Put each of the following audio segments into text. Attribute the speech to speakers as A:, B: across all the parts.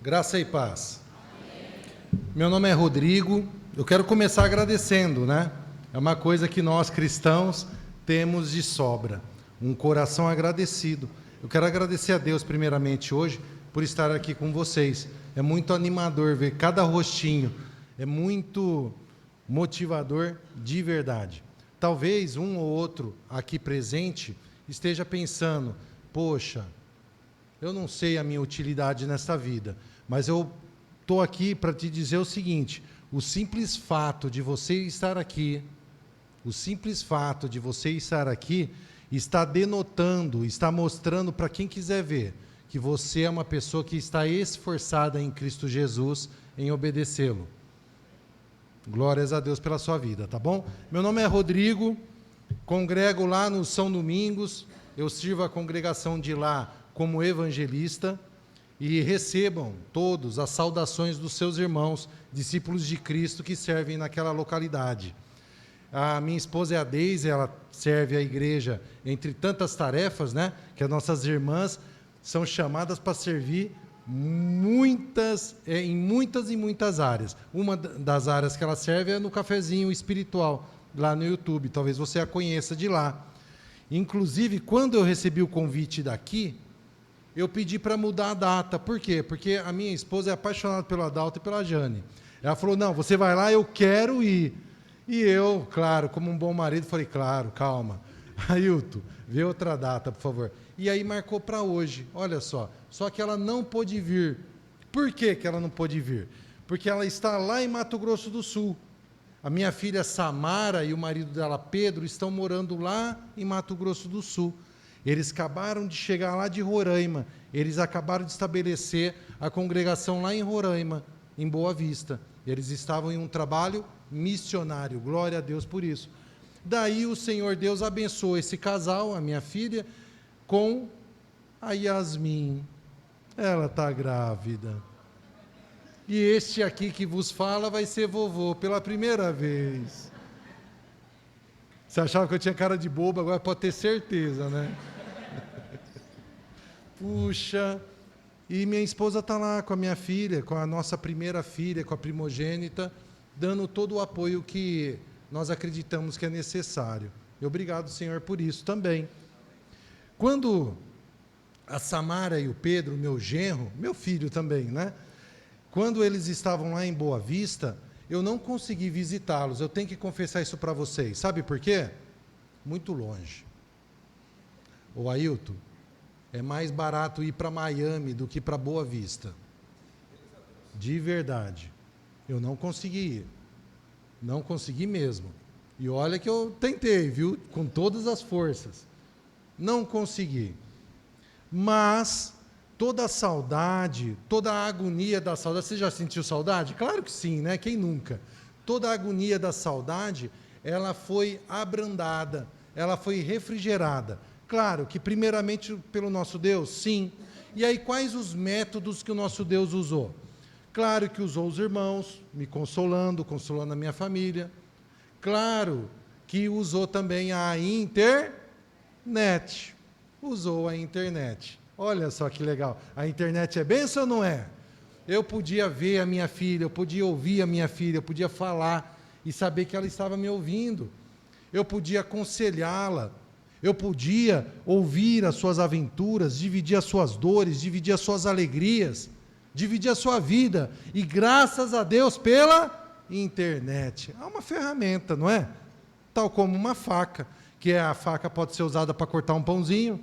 A: Graça e paz. Meu nome é Rodrigo. Eu quero começar agradecendo, né? É uma coisa que nós cristãos temos de sobra, um coração agradecido. Eu quero agradecer a Deus primeiramente hoje por estar aqui com vocês. É muito animador ver cada rostinho, é muito motivador de verdade. Talvez um ou outro aqui presente esteja pensando: poxa, eu não sei a minha utilidade nessa vida, mas eu estou aqui para te dizer o seguinte: o simples fato de você estar aqui, está denotando, está mostrando para quem quiser ver, que você é uma pessoa que está esforçada em Cristo Jesus, em obedecê-lo. Glórias a Deus pela sua vida, tá bom? Meu nome é Rodrigo, congrego lá no São Domingos, eu sirvo a congregação de lá como evangelista, e recebam todos as saudações dos seus irmãos, discípulos de Cristo que servem naquela localidade. A minha esposa é a Deise, ela serve a igreja entre tantas tarefas, né? Que as nossas irmãs são chamadas para servir em muitas áreas. Uma das áreas que ela serve é no cafezinho espiritual, lá no YouTube, talvez você a conheça de lá. Inclusive, quando eu recebi o convite daqui, eu pedi para mudar a data. Por quê? Porque a minha esposa é apaixonada pelo Adalto e pela Jane. Ela falou: não, você vai lá, eu quero ir. E eu, claro, como um bom marido, falei: claro, calma. Ailton, vê outra data, por favor. E aí marcou para hoje, olha só. Só que ela não pôde vir. Por que que ela não pôde vir? Porque ela está lá em Mato Grosso do Sul. A minha filha Samara e o marido dela, Pedro, estão morando lá em Mato Grosso do Sul. Eles acabaram de chegar lá de Roraima, eles acabaram de estabelecer a congregação lá em Roraima, em Boa Vista. Eles estavam em um trabalho missionário, glória a Deus por isso. Daí o Senhor Deus abençoou esse casal, a minha filha, com a Yasmin. Ela está grávida. E este aqui que vos fala vai ser vovô pela primeira vez. Você achava que eu tinha cara de bobo, agora pode ter certeza, né? Puxa, e minha esposa está lá com a minha filha, com a nossa primeira filha, com a primogênita, dando todo o apoio que nós acreditamos que é necessário. E obrigado, Senhor, por isso também. Quando a Samara e o Pedro, meu genro, meu filho também, né? Quando eles estavam lá em Boa Vista, eu não consegui visitá-los, eu tenho que confessar isso para vocês. Sabe por quê? Muito longe. Ô Ailton, é mais barato ir para Miami do que para Boa Vista. De verdade. Eu não consegui ir. Não consegui mesmo. E olha que eu tentei, viu? Com todas as forças. Não consegui. Mas toda a saudade, toda a agonia da saudade, você já sentiu saudade? Claro que sim, né? Quem nunca? Toda a agonia da saudade, ela foi abrandada, ela foi refrigerada. Claro que primeiramente pelo nosso Deus, sim. E aí quais os métodos que o nosso Deus usou? Claro que usou os irmãos, me consolando a minha família. Claro que usou também a internet. Usou a internet. Olha só que legal. A internet é bênção ou não é? Eu podia ver a minha filha, eu podia ouvir a minha filha, eu podia falar e saber que ela estava me ouvindo. Eu podia aconselhá-la. Eu podia ouvir as suas aventuras, dividir as suas dores, dividir as suas alegrias, dividir a sua vida. E graças a Deus pela internet. É uma ferramenta, não é? Tal como uma faca, que a faca pode ser usada para cortar um pãozinho,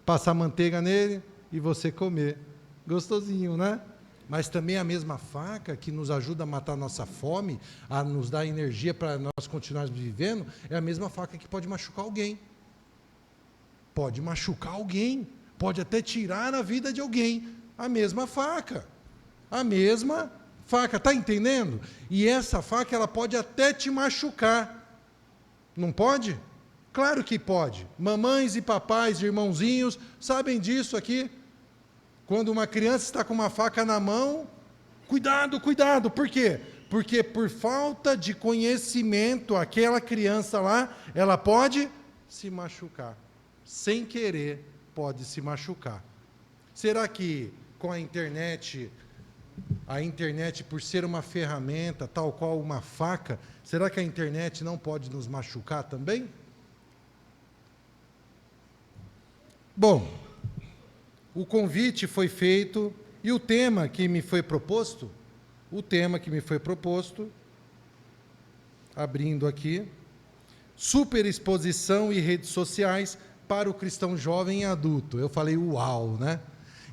A: passar manteiga nele e você comer. Gostosinho, né? Mas também a mesma faca que nos ajuda a matar a nossa fome, a nos dar energia para nós continuarmos vivendo, é a mesma faca que pode machucar alguém. Pode machucar alguém, pode até tirar a vida de alguém. A mesma faca. A mesma faca, está entendendo? E essa faca, ela pode até te machucar. Não pode? Claro que pode. Mamães e papais, irmãozinhos, sabem disso aqui. Quando uma criança está com uma faca na mão, cuidado, cuidado. Por quê? Porque por falta de conhecimento, aquela criança lá, ela pode se machucar. Sem querer, pode se machucar. Será que com a internet a internet, por ser uma ferramenta, tal qual uma faca, será que a internet não pode nos machucar também? Bom, o convite foi feito e o tema que me foi proposto, abrindo aqui, superexposição e redes sociais para o cristão jovem e adulto. Eu falei, uau, né?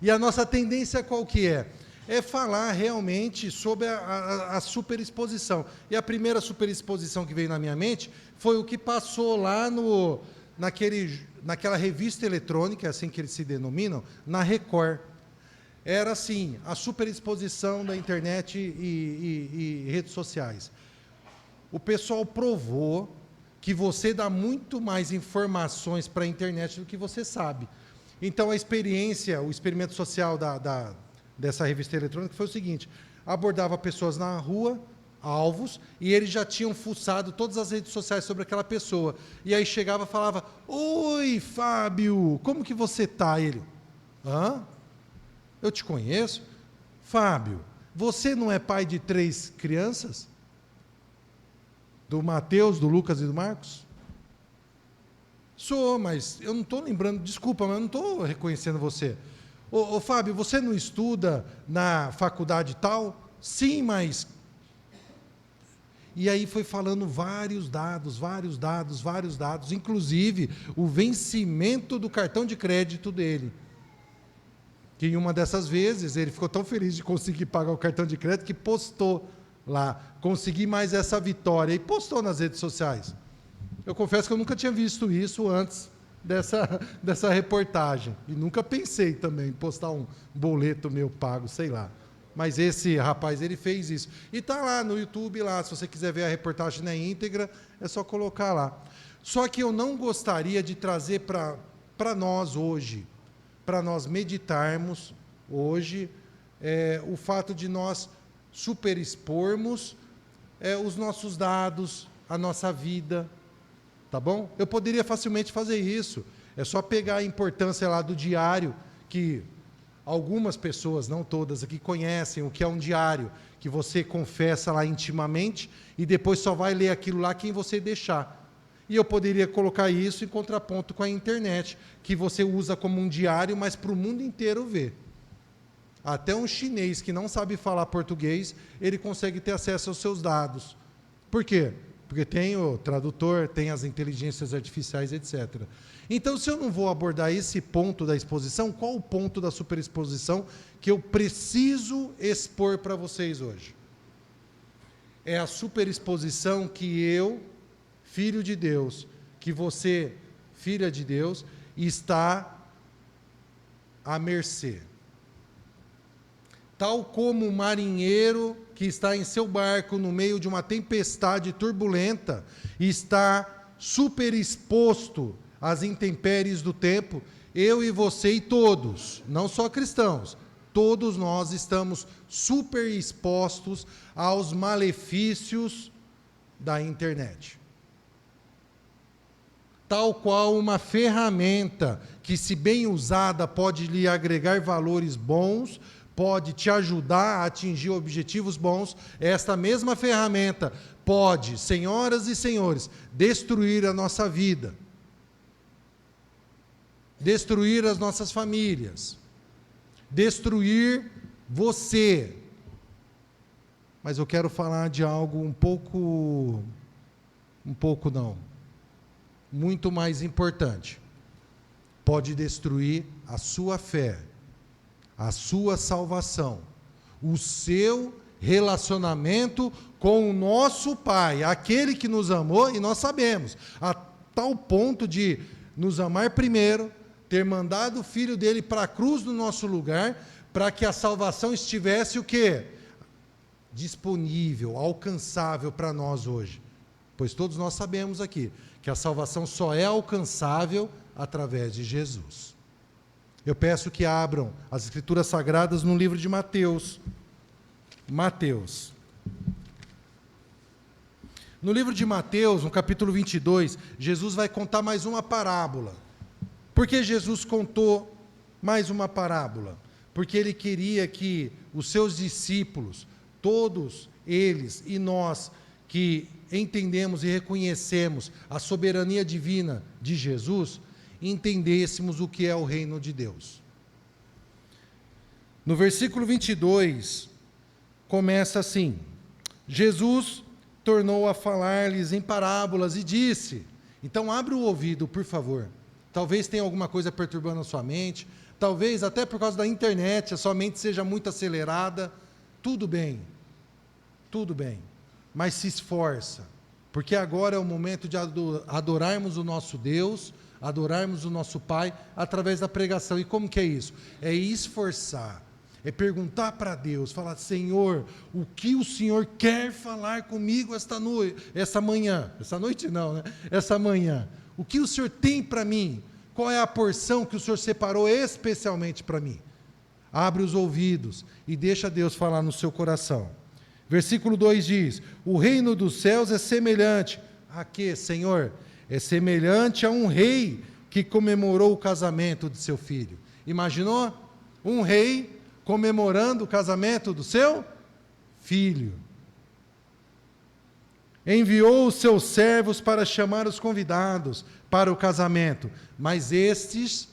A: E a nossa tendência qual que é? É falar realmente sobre a superexposição. E a primeira superexposição que veio na minha mente foi o que passou lá naquela revista eletrônica, assim que eles se denominam, na Record. Era assim, a superexposição da internet e redes sociais. O pessoal provou que você dá muito mais informações para a internet do que você sabe. Então, o experimento social dessa revista eletrônica foi o seguinte: abordava pessoas na rua, alvos, e eles já tinham fuçado todas as redes sociais sobre aquela pessoa. E aí chegava e falava, oi, Fábio, como que você está? Ele, hã? Eu te conheço? Fábio, você não é pai de 3 crianças? Do Mateus, do Lucas e do Marcos? Sou, mas eu não estou lembrando, desculpa, mas eu não estou reconhecendo você. Ô Fábio, você não estuda na faculdade tal? Sim, mas... E aí foi falando vários dados, inclusive o vencimento do cartão de crédito dele. Que em uma dessas vezes, ele ficou tão feliz de conseguir pagar o cartão de crédito que postou lá, consegui mais essa vitória, e postou nas redes sociais. Eu confesso que eu nunca tinha visto isso antes dessa reportagem, e nunca pensei também em postar um boleto meu pago, sei lá. Mas esse rapaz, ele fez isso. E está lá no YouTube, lá, se você quiser ver a reportagem na íntegra, é só colocar lá. Só que eu não gostaria de trazer para nós hoje, para nós meditarmos hoje, o fato de nós superexpormos os nossos dados, a nossa vida, tá bom? Eu poderia facilmente fazer isso. É só pegar a importância lá do diário, que algumas pessoas, não todas aqui, conhecem o que é um diário, que você confessa lá intimamente e depois só vai ler aquilo lá quem você deixar. E eu poderia colocar isso em contraponto com a internet, que você usa como um diário, mas para o mundo inteiro ver. Até um chinês que não sabe falar português, ele consegue ter acesso aos seus dados. Por quê? Porque tem o tradutor, tem as inteligências artificiais, etc. Então, se eu não vou abordar esse ponto da exposição, qual o ponto da superexposição que eu preciso expor para vocês hoje? É a superexposição que eu, filho de Deus, que você, filha de Deus, está à mercê. Tal como o marinheiro que está em seu barco no meio de uma tempestade turbulenta e está superexposto às intempéries do tempo, eu e você e todos, não só cristãos, todos nós estamos superexpostos aos malefícios da internet. Tal qual uma ferramenta que, se bem usada, pode lhe agregar valores bons, pode te ajudar a atingir objetivos bons, esta mesma ferramenta pode, senhoras e senhores, destruir a nossa vida, destruir as nossas famílias, destruir você. Mas eu quero falar de algo muito mais importante. Pode destruir a sua fé, a sua salvação, o seu relacionamento com o nosso Pai, aquele que nos amou, e nós sabemos, a tal ponto de nos amar primeiro, ter mandado o Filho dele para a cruz no nosso lugar, para que a salvação estivesse o quê? Disponível, alcançável para nós hoje. Pois todos nós sabemos aqui que a salvação só é alcançável através de Jesus. Eu peço que abram as Escrituras Sagradas no livro de Mateus. Mateus. No livro de Mateus, no capítulo 22, Jesus vai contar mais uma parábola. Por que Jesus contou mais uma parábola? Porque ele queria que os seus discípulos, todos eles e nós que entendemos e reconhecemos a soberania divina de Jesus, entendêssemos o que é o reino de Deus. No versículo 22, começa assim: Jesus tornou a falar-lhes em parábolas e disse. Então abre o ouvido, por favor. Talvez tenha alguma coisa perturbando a sua mente, talvez até por causa da internet a sua mente seja muito acelerada. Tudo bem, mas se esforça, porque agora é o momento de adorarmos o nosso Deus, adorarmos o nosso Pai através da pregação. E como que é isso? É esforçar, é perguntar para Deus, falar: Senhor, o que o Senhor quer falar comigo essa manhã? Essa noite não, né? Essa manhã. O que o Senhor tem para mim? Qual é a porção que o Senhor separou especialmente para mim? Abre os ouvidos e deixa Deus falar no seu coração. Versículo 2 diz: o reino dos céus é semelhante a quê, Senhor? É semelhante a um rei que comemorou o casamento de seu filho. Imaginou? Um rei comemorando o casamento do seu filho. Enviou os seus servos para chamar os convidados para o casamento, mas estes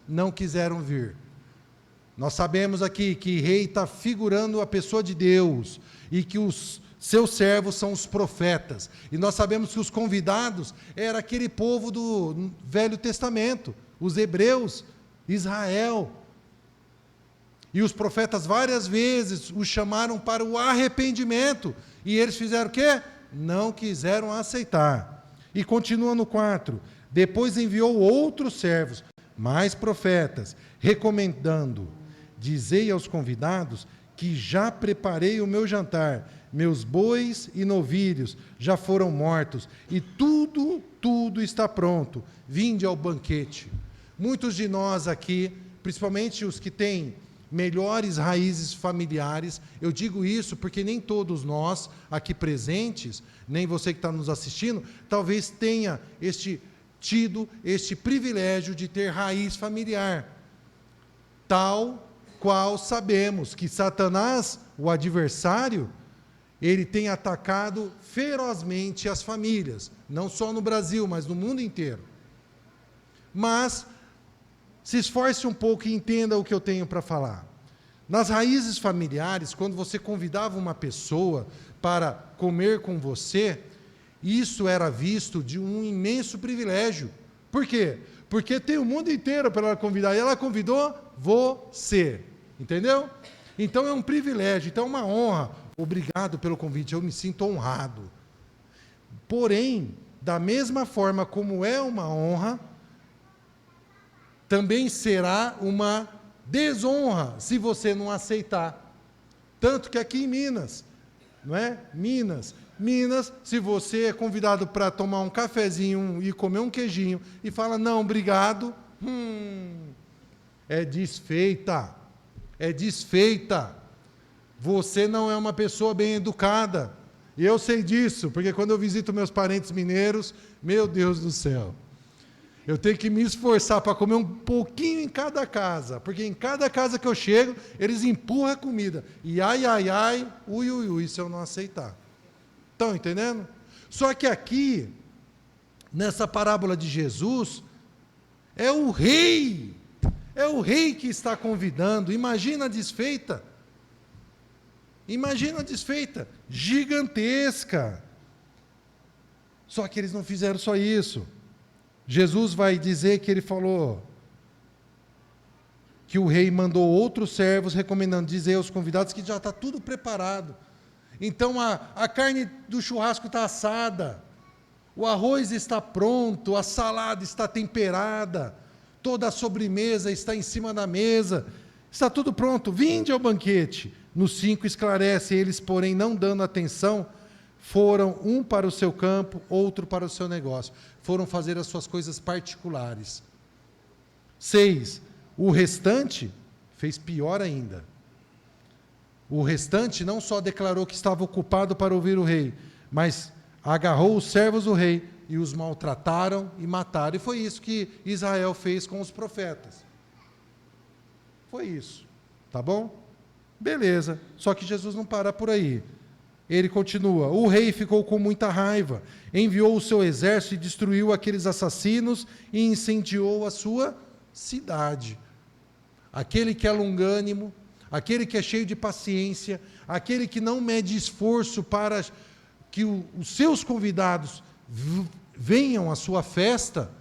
A: não quiseram vir. Nós sabemos aqui que rei está figurando a pessoa de Deus e que os seus servos são os profetas. E nós sabemos que os convidados era aquele povo do Velho Testamento, os hebreus, Israel. E os profetas várias vezes os chamaram para o arrependimento. E eles fizeram o quê? Não quiseram aceitar. E continua no 4. Depois enviou outros servos, mais profetas, recomendando: dizei aos convidados que já preparei o meu jantar, meus bois e novilhos já foram mortos, e tudo está pronto. Vinde ao banquete. Muitos de nós aqui, principalmente os que têm melhores raízes familiares, eu digo isso porque nem todos nós aqui presentes, nem você que está nos assistindo, talvez tenha tido este privilégio de ter raiz familiar, tal qual sabemos que Satanás, o adversário, ele tem atacado ferozmente as famílias, não só no Brasil, mas no mundo inteiro. Mas se esforce um pouco e entenda o que eu tenho para falar. Nas raízes familiares, quando você convidava uma pessoa para comer com você, isso era visto de um imenso privilégio. Por quê? Porque tem o mundo inteiro para ela convidar, e ela convidou você. Entendeu? Então é um privilégio, então é uma honra. Obrigado pelo convite, eu me sinto honrado. Porém, da mesma forma como é uma honra, também será uma desonra se você não aceitar. Tanto que aqui em Minas, não é? Minas, se você é convidado para tomar um cafezinho e comer um queijinho e fala: não, obrigado, é desfeita. Você não é uma pessoa bem educada. E eu sei disso, porque quando eu visito meus parentes mineiros, meu Deus do céu, eu tenho que me esforçar para comer um pouquinho em cada casa, porque em cada casa que eu chego, eles empurram a comida. E ai, ui, se eu não aceitar. Estão entendendo? Só que aqui, nessa parábola de Jesus, é o rei que está convidando. Imagina a desfeita, gigantesca. Só que eles não fizeram só isso. Jesus vai dizer que ele falou que o rei mandou outros servos recomendando: dizer aos convidados que já está tudo preparado. Então a carne do churrasco está assada, o arroz está pronto, a salada está temperada, toda a sobremesa está em cima da mesa, está tudo pronto, vinde ao banquete. No 5 esclarece: eles, porém, não dando atenção, foram um para o seu campo, outro para o seu negócio. Foram fazer as suas coisas particulares. 6. O restante fez pior ainda. O restante não só declarou que estava ocupado para ouvir o rei, mas agarrou os servos do rei e os maltrataram e mataram. E foi isso que Israel fez com os profetas. Foi isso. Tá bom? Beleza, só que Jesus não para por aí. Ele continua: o rei ficou com muita raiva, enviou o seu exército e destruiu aqueles assassinos e incendiou a sua cidade. Aquele que é longânimo, aquele que é cheio de paciência, aquele que não mede esforço para que os seus convidados venham à sua festa,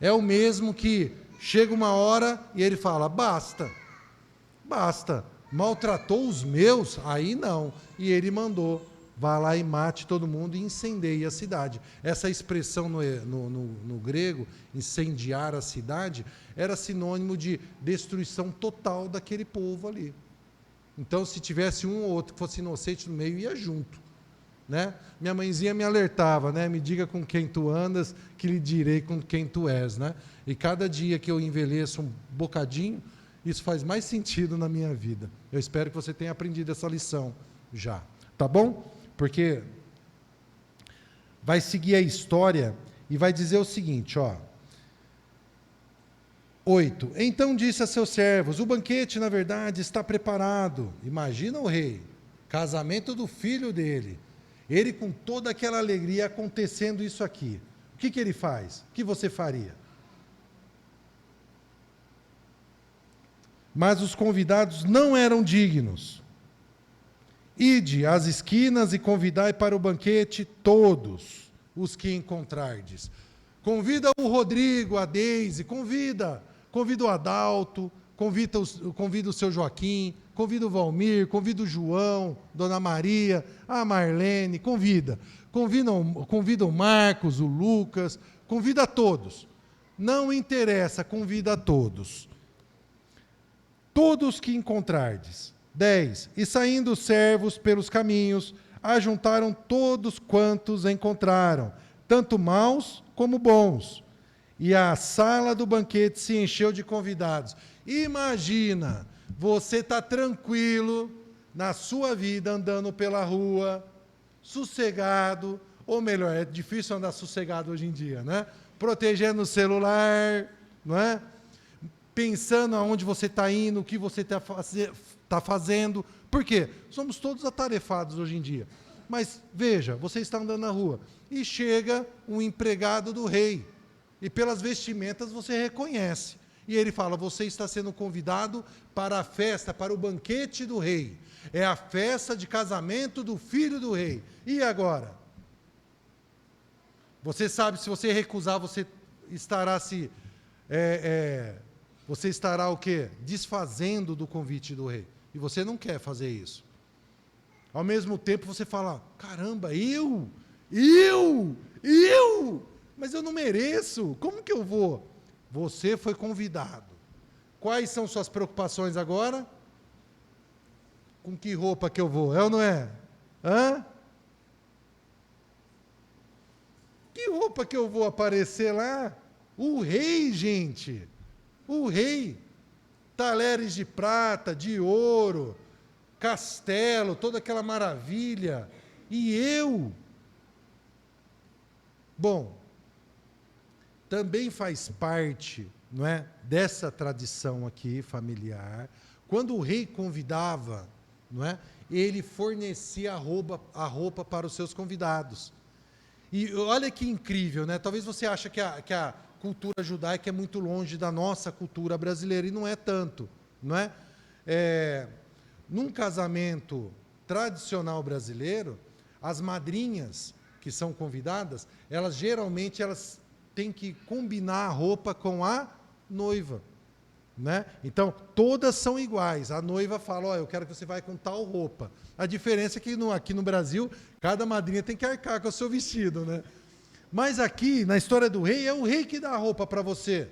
A: é o mesmo que chega uma hora e ele fala: basta, basta. Maltratou os meus? Aí não. E ele mandou: vá lá e mate todo mundo e incendeie a cidade. Essa expressão no grego, incendiar a cidade, era sinônimo de destruição total daquele povo ali. Então, se tivesse um ou outro que fosse inocente no meio, ia junto. Né? Minha mãezinha me alertava, né? Me diga com quem tu andas, que lhe direi com quem tu és. Né? E cada dia que eu envelheço um bocadinho, isso faz mais sentido na minha vida. Eu espero que você tenha aprendido essa lição já. Tá bom? Porque vai seguir a história e vai dizer o seguinte, ó. 8. Então disse a seus servos: o banquete, na verdade, está preparado. Imagina o rei, casamento do filho dele. Ele com toda aquela alegria acontecendo isso aqui. O que ele faz? O que você faria? Mas os convidados não eram dignos. Ide às esquinas e convidai para o banquete todos os que encontrardes. Convida o Rodrigo, a Deise, convida o Adalto, convida o seu Joaquim, convida o Valmir, convida o João, Dona Maria, a Marlene, convida o Marcos, o Lucas, convida a todos. Não interessa, convida a todos. Todos que encontrardes. 10. E saindo os servos pelos caminhos, ajuntaram todos quantos encontraram, tanto maus como bons. E a sala do banquete se encheu de convidados. Imagina, você está tranquilo na sua vida, andando pela rua, sossegado, ou melhor, é difícil andar sossegado hoje em dia, né? Protegendo o celular, não é? Pensando aonde você está indo, o que você está fazendo. Por quê? Somos todos atarefados hoje em dia. Mas, veja, você está andando na rua e chega um empregado do rei. E pelas vestimentas você reconhece. E ele fala: você está sendo convidado para a festa, para o banquete do rei. É a festa de casamento do filho do rei. E agora? Você sabe, se você recusar, você estará você estará o quê? Desfazendo do convite do rei. E você não quer fazer isso. Ao mesmo tempo você fala: caramba, eu? Mas eu não mereço. Como que eu vou? Você foi convidado. Quais são suas preocupações agora? Com que roupa que eu vou? É ou não é? Hã? Que roupa que eu vou aparecer lá? O rei, gente. O rei. Talheres de prata, de ouro, castelo, toda aquela maravilha. E eu? Bom, também faz parte, não é, dessa tradição aqui familiar. Quando o rei convidava, não é, ele fornecia a roupa para os seus convidados. E olha que incrível, né? Talvez você ache que a cultura judaica é muito longe da nossa cultura brasileira, e não é tanto, não é? Num casamento tradicional brasileiro, as madrinhas que são convidadas, elas geralmente têm que combinar a roupa com a noiva, né? Então, todas são iguais. A noiva fala: ó, eu quero que você vá com tal roupa. A diferença é que aqui no Brasil, cada madrinha tem que arcar com o seu vestido, né? Mas aqui, na história do rei, é o rei que dá a roupa para você.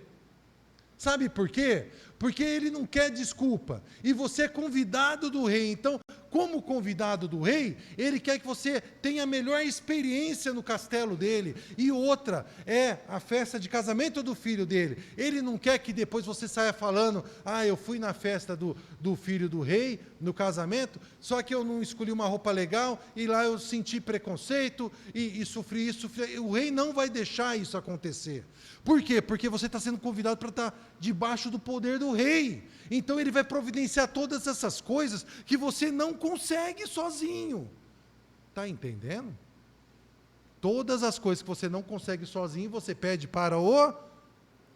A: Sabe por quê? Porque ele não quer desculpa. E você é convidado do rei. Então, como convidado do rei, ele quer que você tenha a melhor experiência no castelo dele. E outra é a festa de casamento do filho dele. Ele não quer que depois você saia falando, eu fui na festa do filho do rei, no casamento, só que eu não escolhi uma roupa legal, e lá eu senti preconceito, e sofri isso. O rei não vai deixar isso acontecer. Por quê? Porque você está sendo convidado para estar debaixo do poder do rei. Então ele vai providenciar todas essas coisas que você não consegue sozinho. Está entendendo? Todas as coisas que você não consegue sozinho, você pede para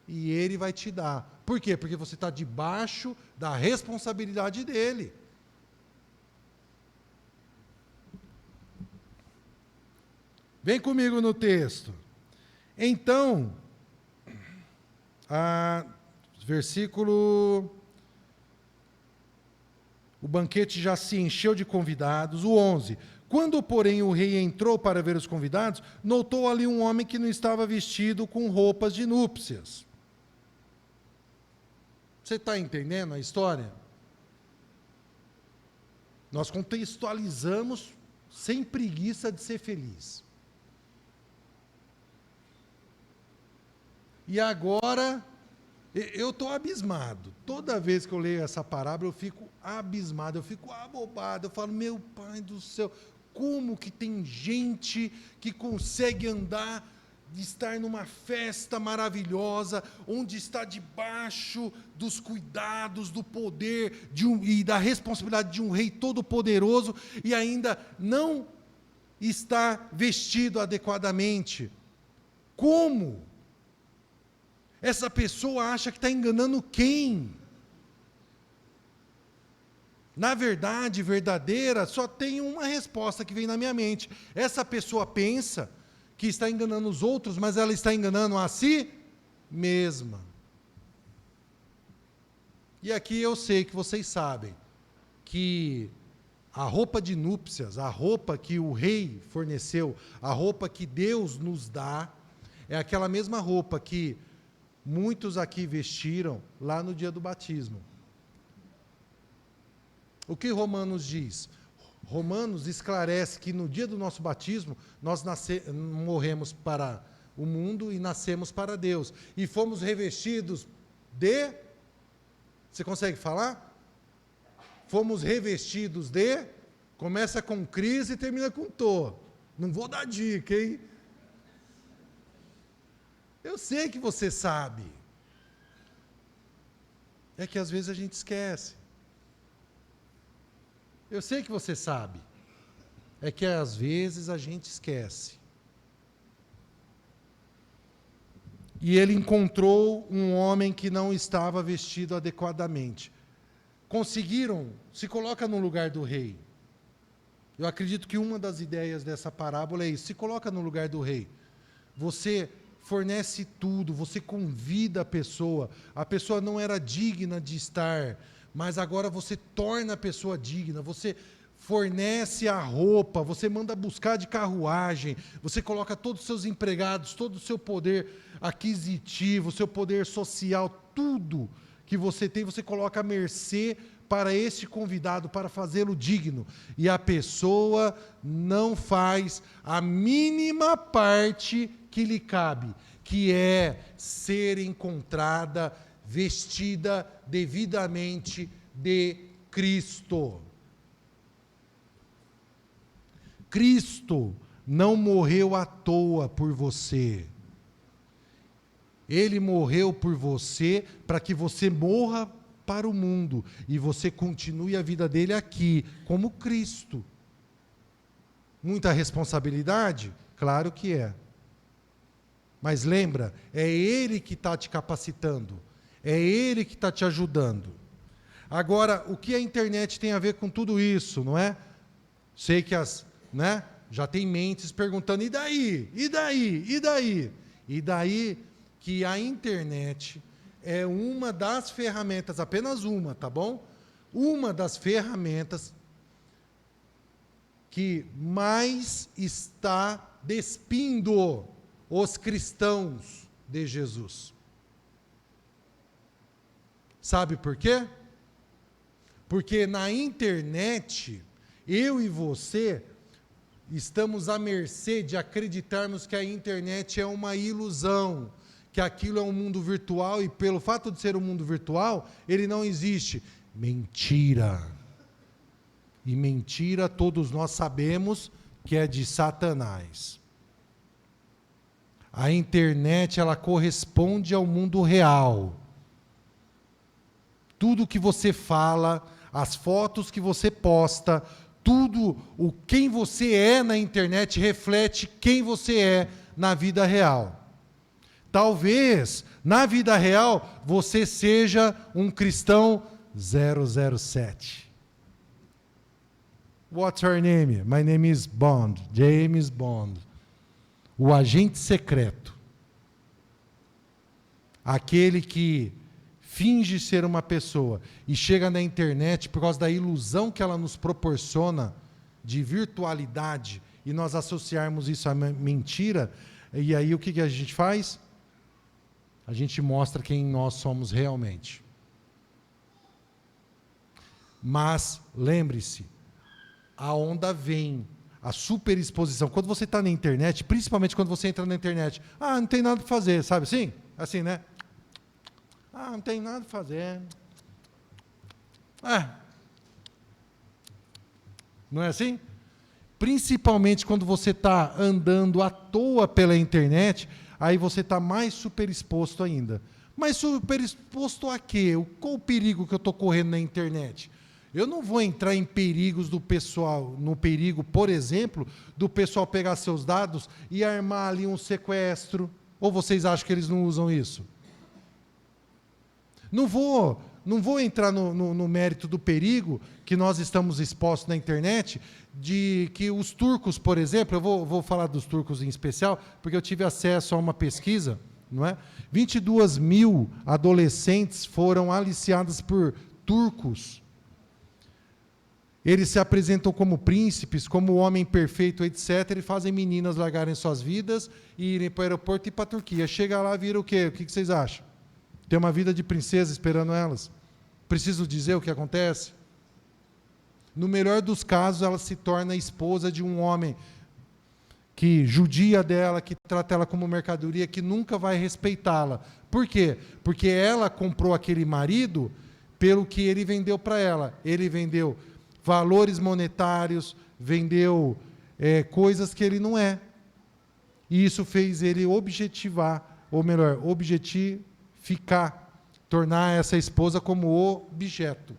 A: e ele vai te dar. Por quê? Porque você está debaixo da responsabilidade dele. Vem comigo no texto. Então, versículo... O banquete já se encheu de convidados. O 11. Quando, porém, o rei entrou para ver os convidados, notou ali um homem que não estava vestido com roupas de núpcias. Você está entendendo a história? Nós contextualizamos sem preguiça de ser feliz. E agora, eu estou abismado. Toda vez que eu leio essa parábola, eu fico abismado, eu fico abobado. Eu falo, meu Pai do céu, como que tem gente que consegue andar, estar numa festa maravilhosa, onde está debaixo dos cuidados, do poder e da responsabilidade de um rei todo-poderoso, e ainda não está vestido adequadamente. Como? Essa pessoa acha que está enganando quem? Na verdade, verdadeira, só tem uma resposta que vem na minha mente. Essa pessoa pensa que está enganando os outros, mas ela está enganando a si mesma. E aqui eu sei que vocês sabem que a roupa de núpcias, a roupa que o rei forneceu, a roupa que Deus nos dá, é aquela mesma roupa que muitos aqui vestiram lá no dia do batismo. O que Romanos diz? Romanos esclarece que no dia do nosso batismo, nós morremos para o mundo e nascemos para Deus. E fomos revestidos de... Você consegue falar? Fomos revestidos de... Começa com Cris e termina com Tô. Não vou dar dica, hein? Eu sei que você sabe. É que às vezes a gente esquece. Eu sei que você sabe. É que às vezes a gente esquece. E ele encontrou um homem que não estava vestido adequadamente. Conseguiram? Se coloca no lugar do rei. Eu acredito que uma das ideias dessa parábola é isso. Se coloca no lugar do rei. Você fornece tudo, você convida a pessoa não era digna de estar, mas agora você torna a pessoa digna, você fornece a roupa, você manda buscar de carruagem, você coloca todos os seus empregados, todo o seu poder aquisitivo, seu poder social, tudo que você tem, você coloca à mercê para este convidado, para fazê-lo digno. E a pessoa não faz a mínima parte que lhe cabe, que é ser encontrada, vestida devidamente de Cristo. Cristo não morreu à toa por você. Ele morreu por você para que você morra para o mundo e você continue a vida dele aqui, como Cristo. Muita responsabilidade? Claro que é. Mas lembra, é Ele que está te capacitando, é Ele que está te ajudando. Agora, o que a internet tem a ver com tudo isso, não é? Sei que já tem mentes perguntando, e daí? E daí? E daí? E daí que a internet é uma das ferramentas, apenas uma, tá bom? Uma das ferramentas que mais está despindo os cristãos de Jesus. Sabe por quê? Porque na internet Eu e você estamos à mercê de acreditarmos que a internet é uma ilusão, que aquilo é um mundo virtual e pelo fato de ser um mundo virtual, ele não existe. Mentira. E mentira todos nós sabemos que é de Satanás. A internet, ela corresponde ao mundo real. Tudo que você fala, as fotos que você posta, tudo o quem você é na internet reflete quem você é na vida real. Talvez, na vida real, você seja um cristão 007. What's your name? My name is Bond, James Bond. O agente secreto. Aquele que finge ser uma pessoa e chega na internet por causa da ilusão que ela nos proporciona de virtualidade e nós associarmos isso a mentira, e aí o que a gente faz? A gente mostra quem nós somos realmente. Mas, lembre-se, a onda vem, a superexposição. Quando você está na internet, principalmente quando você entra na internet, não tem nada para fazer, sabe assim? Assim, né? Não tem nada para fazer. Não é assim? Principalmente quando você está andando à toa pela internet, aí você está mais superexposto ainda. Mas superexposto a quê? Qual o perigo que eu estou correndo na internet? Eu não vou entrar em perigos do pessoal, no perigo, por exemplo, do pessoal pegar seus dados e armar ali um sequestro. Ou vocês acham que eles não usam isso? Não vou entrar no mérito do perigo que nós estamos expostos na internet, de que os turcos, por exemplo, eu vou falar dos turcos em especial, porque eu tive acesso a uma pesquisa, não é? 22 mil adolescentes foram aliciados por turcos. Eles se apresentam como príncipes, como homem perfeito, etc. E fazem meninas largarem suas vidas e irem para o aeroporto e ir para a Turquia. Chega lá, vira o quê? O que vocês acham? Tem uma vida de princesa esperando elas. Preciso dizer o que acontece? No melhor dos casos, ela se torna esposa de um homem que judia dela, que trata ela como mercadoria, que nunca vai respeitá-la. Por quê? Porque ela comprou aquele marido pelo que ele vendeu para ela. Ele vendeu valores monetários, vendeu coisas que ele não é. E isso fez ele objetivar, ou melhor, objetificar, tornar essa esposa como objeto.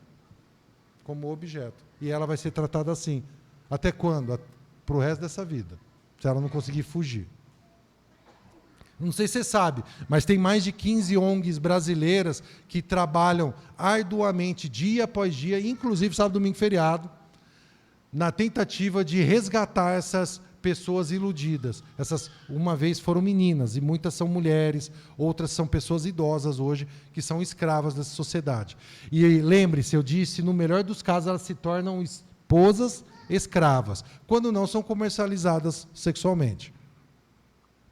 A: Como objeto. E ela vai ser tratada assim. Até quando? Para o resto dessa vida. Se ela não conseguir fugir. Não sei se você sabe, mas tem mais de 15 ONGs brasileiras que trabalham arduamente, dia após dia, inclusive sábado, domingo, feriado, na tentativa de resgatar essas pessoas iludidas. Essas, uma vez, foram meninas, e muitas são mulheres, outras são pessoas idosas hoje, que são escravas dessa sociedade. E lembre-se, eu disse, no melhor dos casos, elas se tornam esposas escravas, quando não são comercializadas sexualmente.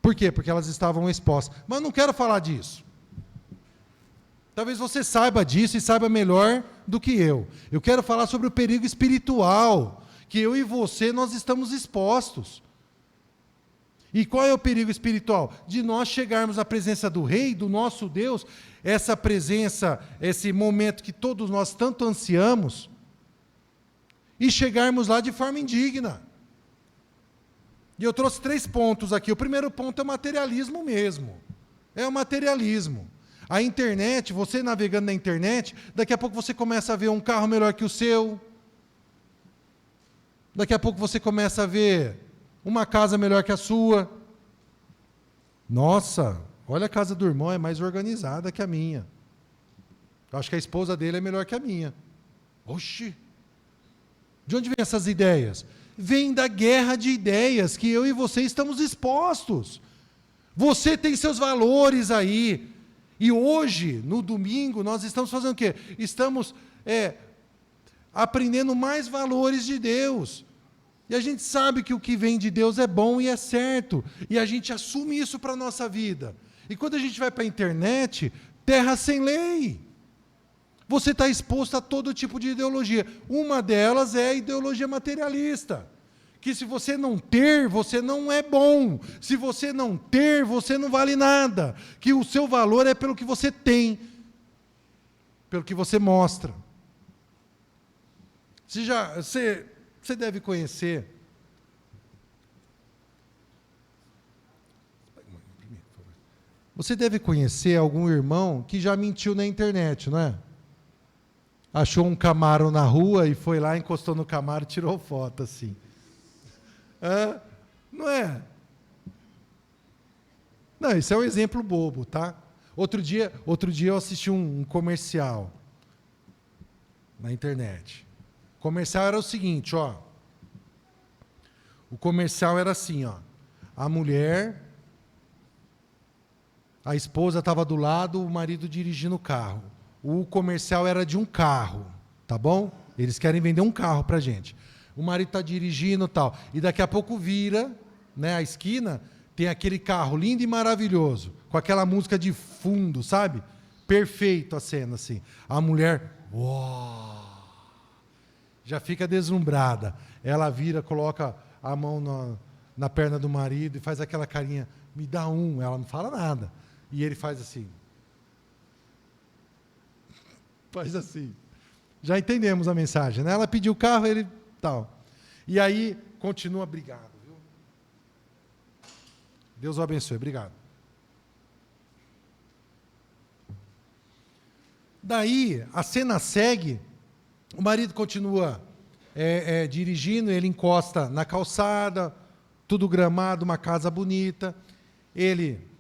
A: Por quê? Porque elas estavam expostas. Mas eu não quero falar disso. Talvez você saiba disso e saiba melhor do que eu. Eu quero falar sobre o perigo espiritual, que eu e você, nós estamos expostos. E qual é o perigo espiritual? De nós chegarmos à presença do Rei, do nosso Deus, essa presença, esse momento que todos nós tanto ansiamos, e chegarmos lá de forma indigna. E eu trouxe 3 pontos aqui. O primeiro ponto é o materialismo mesmo. É o materialismo. A internet, você navegando na internet, daqui a pouco você começa a ver um carro melhor que o seu. Daqui a pouco você começa a ver uma casa melhor que a sua. Nossa, olha a casa do irmão, é mais organizada que a minha. Eu acho que a esposa dele é melhor que a minha. Oxi! De onde vêm essas ideias? Vem da guerra de ideias que eu e você estamos expostos. Você tem seus valores aí. E hoje, no domingo, nós estamos fazendo o quê? Estamos aprendendo mais valores de Deus. E a gente sabe que o que vem de Deus é bom e é certo. E a gente assume isso para a nossa vida. E quando a gente vai para a internet, terra sem lei. você está exposto a todo tipo de ideologia. Uma delas é a ideologia materialista, que se você não ter, você não é bom. Se você não ter, você não vale nada. Que o seu valor é pelo que você tem, pelo que você mostra. Você deve conhecer. Você deve conhecer algum irmão que já mentiu na internet, não é? Achou um Camaro na rua e foi lá, encostou no Camaro e tirou foto assim. Não é? Não, isso é um exemplo bobo, tá? Outro dia eu assisti um comercial na internet. O comercial era o seguinte, ó. O comercial era assim, ó. A esposa estava do lado, o marido dirigindo o carro. O comercial era de um carro, tá bom? Eles querem vender um carro pra gente. O marido está dirigindo e tal. E daqui a pouco vira, né, a esquina, tem aquele carro lindo e maravilhoso, com aquela música de fundo, sabe? Perfeito a cena, assim. A mulher, uau, já fica deslumbrada. Ela vira, coloca a mão na perna do marido e faz aquela carinha, me dá um. Ela não fala nada. E ele faz assim. Faz assim. Já entendemos a mensagem, né? Ela pediu o carro, ele tal. E aí, continua, obrigado, viu? Deus o abençoe, obrigado. Daí, a cena segue, o marido continua dirigindo, ele encosta na calçada, tudo gramado, uma casa bonita, ele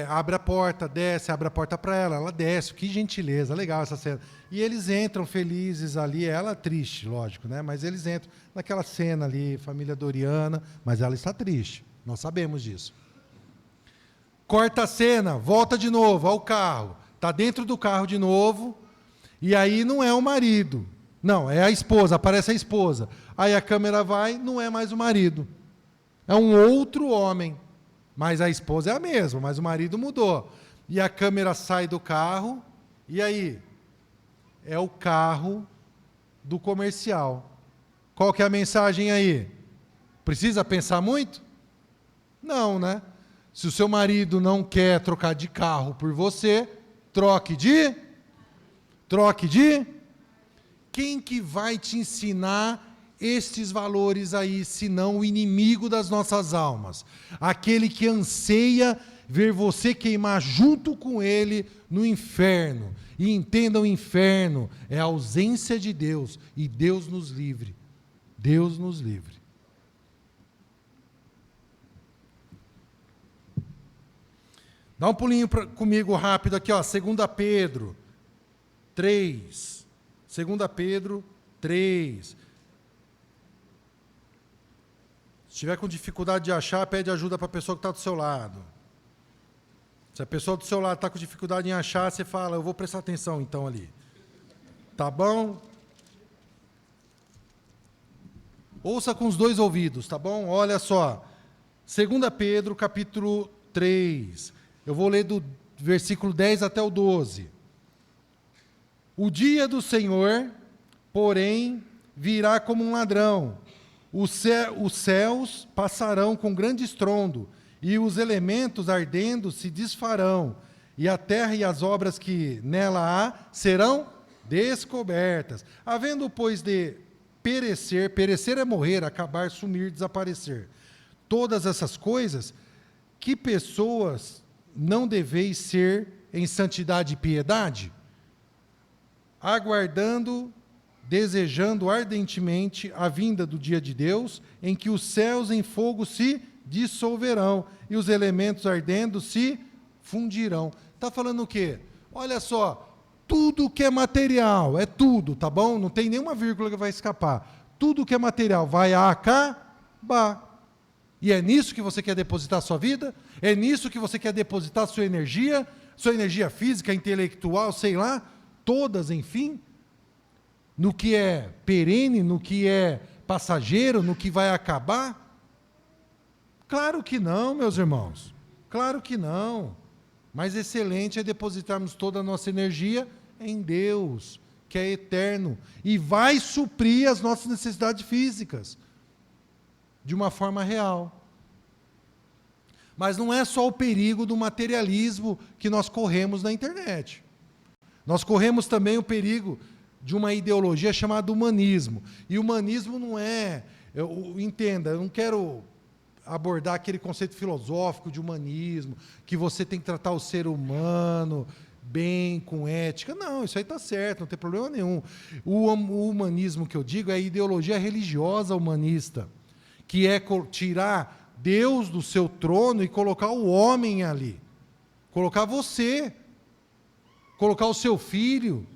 A: abre a porta, desce, abre a porta para ela desce, que gentileza, legal essa cena. E eles entram felizes ali, ela triste, lógico, né? Mas eles entram naquela cena ali, família Doriana, mas ela está triste, nós sabemos disso. Corta a cena, volta de novo ao carro, está dentro do carro de novo, e aí não é o marido, não, é a esposa, aparece a esposa. Aí a câmera vai, não é mais o marido, é um outro homem. Mas a esposa é a mesma, mas o marido mudou. E a câmera sai do carro, e aí? É o carro do comercial. Qual que é a mensagem aí? Precisa pensar muito? Não, né? Se o seu marido não quer trocar de carro por você, troque de... Quem que vai te ensinar estes valores aí, senão o inimigo das nossas almas, aquele que anseia ver você queimar junto com ele no inferno. E entenda, o inferno é a ausência de Deus, e Deus nos livre. Deus nos livre. Dá um pulinho comigo rápido aqui, ó, 2 Pedro 3. 2 Pedro 3. Se tiver com dificuldade de achar, pede ajuda para a pessoa que está do seu lado. Se a pessoa do seu lado está com dificuldade em achar, você fala, eu vou prestar atenção então ali. Tá bom? Ouça com os dois ouvidos, tá bom? Olha só. 2 Pedro, capítulo 3. Eu vou ler do versículo 10 até o 12. O dia do Senhor, porém, virá como um ladrão. Os céus passarão com grande estrondo, e os elementos ardendo se desfarão, e a terra e as obras que nela há serão descobertas. Havendo, pois, de perecer é morrer, acabar, sumir, desaparecer. Todas essas coisas, que pessoas não deveis ser em santidade e piedade? Aguardando, desejando ardentemente a vinda do dia de Deus, em que os céus em fogo se dissolverão e os elementos ardendo se fundirão. Está falando o quê? Olha só, tudo que é material, é tudo, tá bom? Não tem nenhuma vírgula que vai escapar. Tudo que é material vai acabar. E é nisso que você quer depositar a sua vida? É nisso que você quer depositar a sua energia física, intelectual, sei lá, todas, enfim? No que é perene, no que é passageiro, no que vai acabar? Claro que não, meus irmãos. Claro que não. Mais excelente é depositarmos toda a nossa energia em Deus, que é eterno, e vai suprir as nossas necessidades físicas, de uma forma real. Mas não é só o perigo do materialismo que nós corremos na internet. Nós corremos também o perigo de uma ideologia chamada humanismo. E humanismo não é... entenda, eu não quero abordar aquele conceito filosófico de humanismo, que você tem que tratar o ser humano bem, com ética. Não, isso aí está certo, não tem problema nenhum. O humanismo que eu digo é a ideologia religiosa humanista, que é tirar Deus do seu trono e colocar o homem ali. Colocar você. Colocar o seu filho.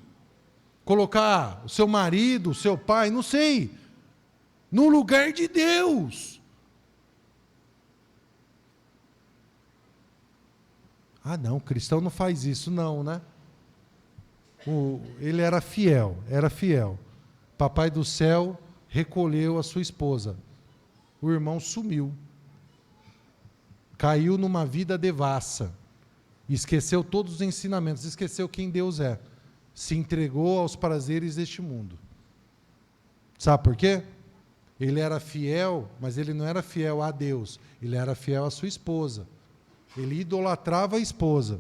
A: Colocar o seu marido, o seu pai, não sei. No lugar de Deus. Ah, não, o cristão não faz isso, não, né? Ele era fiel. Papai do céu recolheu a sua esposa. O irmão sumiu. Caiu numa vida devassa. Esqueceu todos os ensinamentos, esqueceu quem Deus é. Se entregou aos prazeres deste mundo. Sabe por quê? Ele era fiel, mas ele não era fiel a Deus. Ele era fiel à sua esposa. Ele idolatrava a esposa.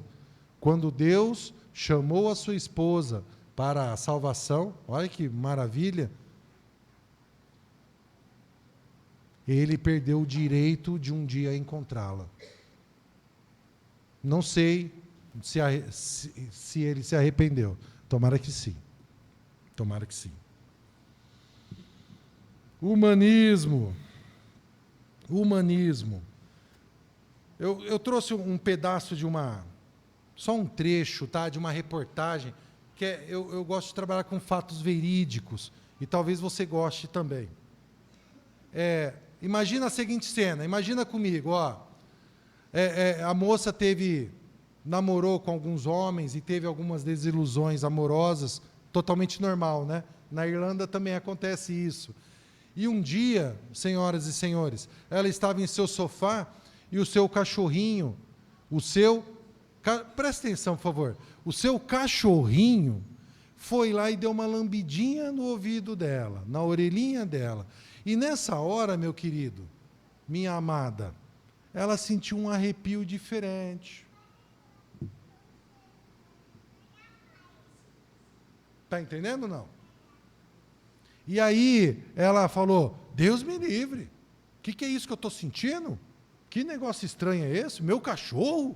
A: Quando Deus chamou a sua esposa para a salvação, olha que maravilha, ele perdeu o direito de um dia encontrá-la. Não sei se ele se arrependeu. Tomara que sim. Tomara que sim. Humanismo. Eu trouxe um pedaço de só um trecho, tá, de uma reportagem, que eu gosto de trabalhar com fatos verídicos, e talvez você goste também. Imagina a seguinte cena, imagina comigo, a moça namorou com alguns homens e teve algumas desilusões amorosas, totalmente normal, né? Na Irlanda também acontece isso. E um dia, senhoras e senhores, ela estava em seu sofá e o seu cachorrinho, presta atenção, por favor, o seu cachorrinho foi lá e deu uma lambidinha no ouvido dela, na orelhinha dela. E nessa hora, meu querido, minha amada, ela sentiu um arrepio diferente. Está entendendo ou não? E aí ela falou, Deus me livre, o que é isso que eu estou sentindo? Que negócio estranho é esse? Meu cachorro?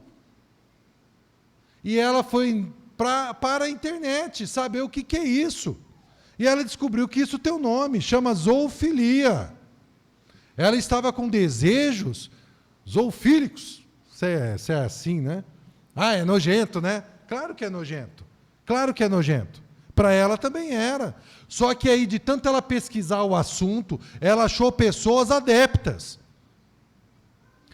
A: E ela foi para a internet saber o que é isso. E ela descobriu que isso tem um nome, chama zoofilia. Ela estava com desejos zoofílicos. Se é assim, né? Ah, é nojento, né? Claro que é nojento. Claro que é nojento. Para ela também era. Só que aí, de tanto ela pesquisar o assunto, ela achou pessoas adeptas.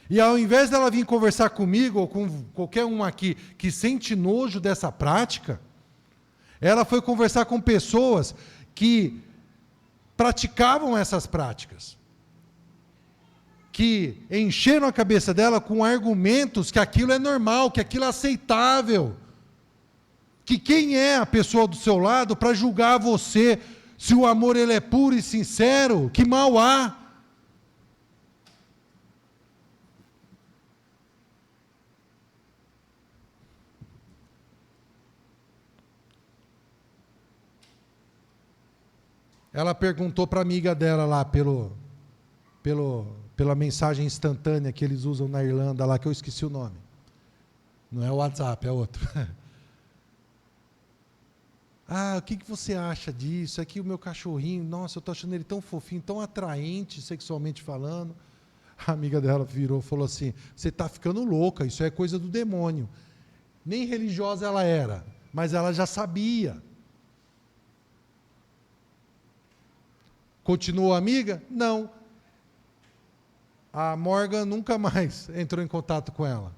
A: E ao invés dela vir conversar comigo, ou com qualquer um aqui, que sente nojo dessa prática, ela foi conversar com pessoas que praticavam essas práticas. Que encheram a cabeça dela com argumentos que aquilo é normal, que aquilo é aceitável. Que quem é a pessoa do seu lado para julgar você, se o amor ele é puro e sincero, que mal há. Ela perguntou para a amiga dela lá, pela mensagem instantânea que eles usam na Irlanda, lá que eu esqueci o nome. Não é o WhatsApp, é outro. O que você acha disso? Aqui o meu cachorrinho, nossa, eu estou achando ele tão fofinho, tão atraente sexualmente falando. A amiga dela virou e falou assim, você está ficando louca, isso é coisa do demônio. Nem religiosa ela era, mas ela já sabia. Continuou amiga? Não. A Morgan nunca mais entrou em contato com ela.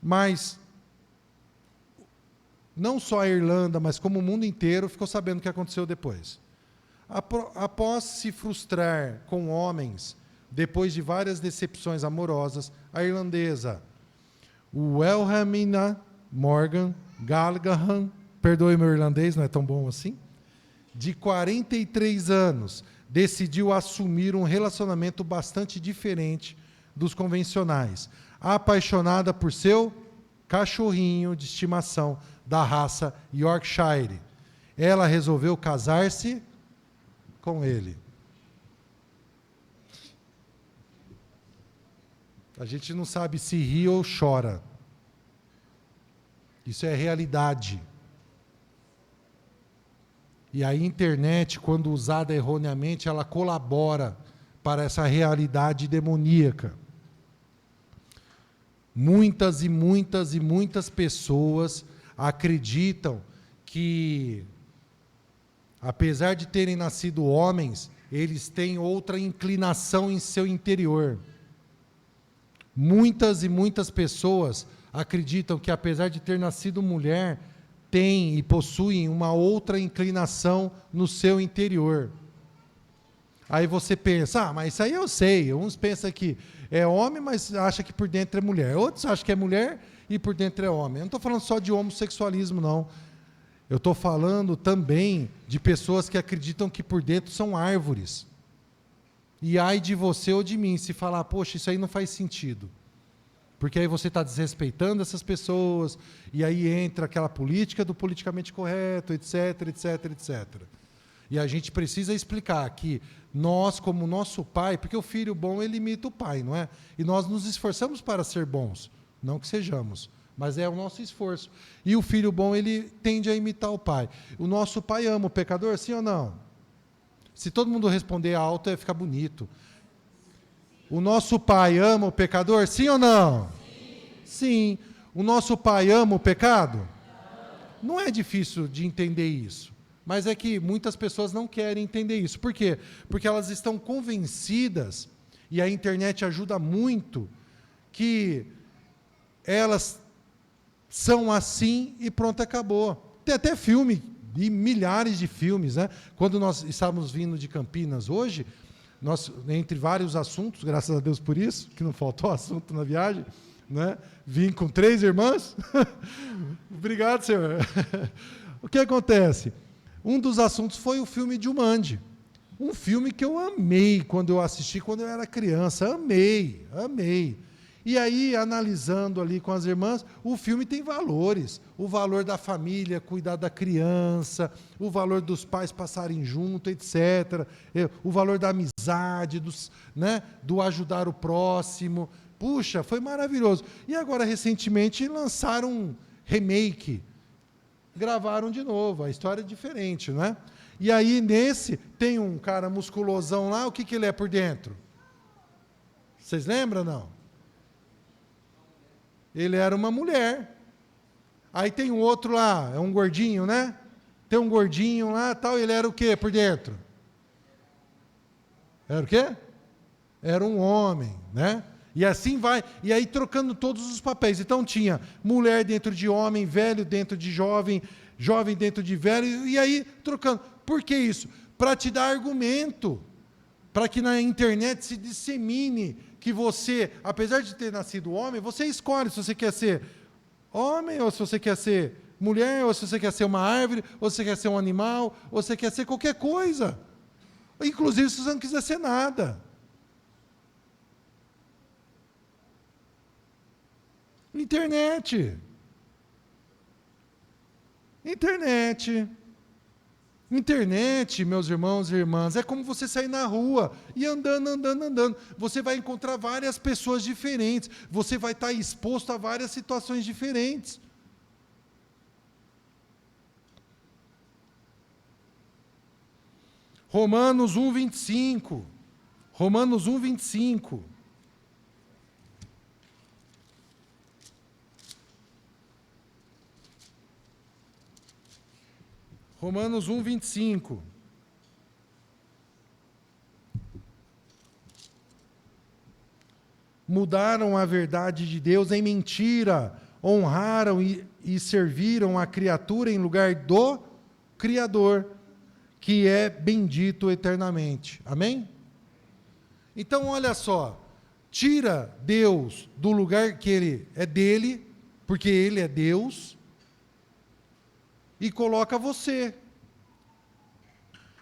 A: Mas, não só a Irlanda, mas como o mundo inteiro, ficou sabendo o que aconteceu depois. Após se frustrar com homens, depois de várias decepções amorosas, a irlandesa Wilhelmina Morgan Gallagher perdoe meu irlandês, não é tão bom assim, de 43 anos, decidiu assumir um relacionamento bastante diferente dos convencionais, apaixonada por seu cachorrinho de estimação da raça Yorkshire. Ela resolveu casar-se com ele. A gente não sabe se ri ou chora. Isso é realidade. E a internet, quando usada erroneamente, ela colabora para essa realidade demoníaca. Muitas e muitas e muitas pessoas acreditam que, apesar de terem nascido homens, eles têm outra inclinação em seu interior. Muitas e muitas pessoas acreditam que, apesar de ter nascido mulher, têm e possuem uma outra inclinação no seu interior. Aí você pensa, mas isso aí eu sei. Uns pensam que é homem, mas acha que por dentro é mulher. Outros acham que é mulher e por dentro é homem. Eu não estou falando só de homossexualismo, não. Eu estou falando também de pessoas que acreditam que por dentro são árvores. E ai de você ou de mim se falar, poxa, isso aí não faz sentido. Porque aí você está desrespeitando essas pessoas, e aí entra aquela política do politicamente correto, etc, etc, etc. E a gente precisa explicar que nós, como nosso pai, porque o filho bom, ele imita o pai, não é? E nós nos esforçamos para ser bons, não que sejamos, mas é o nosso esforço. E o filho bom, ele tende a imitar o pai. O nosso pai ama o pecador, sim ou não? Se todo mundo responder alto, vai ficar bonito. O nosso pai ama o pecador, sim ou não? Sim. O nosso pai ama o pecado? Não é difícil de entender isso. Mas é que muitas pessoas não querem entender isso. Por quê? Porque elas estão convencidas, e a internet ajuda muito, que elas são assim e pronto, acabou. Tem até filme, e milhares de filmes, né? Quando nós estávamos vindo de Campinas hoje, nós, entre vários assuntos, graças a Deus por isso, que não faltou assunto na viagem, né? Vim com 3 irmãs. Obrigado, senhor. O que acontece? Um dos assuntos foi o filme Jumanji. Um filme que eu amei quando eu assisti, quando eu era criança. Amei, amei. E aí, analisando ali com as irmãs, o filme tem valores. O valor da família, cuidar da criança, o valor dos pais passarem junto, etc. O valor da amizade, do ajudar o próximo. Puxa, foi maravilhoso. E agora, recentemente, lançaram um remake. Gravaram de novo, a história é diferente, né? E aí, nesse, tem um cara musculosão lá, o que ele é por dentro? Vocês lembram, não? Ele era uma mulher. Aí tem um outro lá, é um gordinho, né? Tem um gordinho lá, tal, ele era o quê por dentro? Era o quê? Era um homem, né? E assim vai, e aí trocando todos os papéis. Então tinha mulher dentro de homem, velho dentro de jovem, jovem dentro de velho, e aí trocando. Por que isso? Para te dar argumento, para que na internet se dissemine que você, apesar de ter nascido homem, você escolhe se você quer ser homem, ou se você quer ser mulher, ou se você quer ser uma árvore, ou se você quer ser um animal, ou se você quer ser qualquer coisa. Inclusive se você não quiser ser nada. Internet. Internet, meus irmãos e irmãs, é como você sair na rua e andando. Você vai encontrar várias pessoas diferentes. Você vai estar exposto a várias situações diferentes. Romanos 1:25. Romanos 1:25. Romanos 1:25. Mudaram a verdade de Deus em mentira, honraram e serviram a criatura em lugar do Criador, que é bendito eternamente. Amém? Então, olha só, tira Deus do lugar que ele é dele, porque ele é Deus, e coloca você.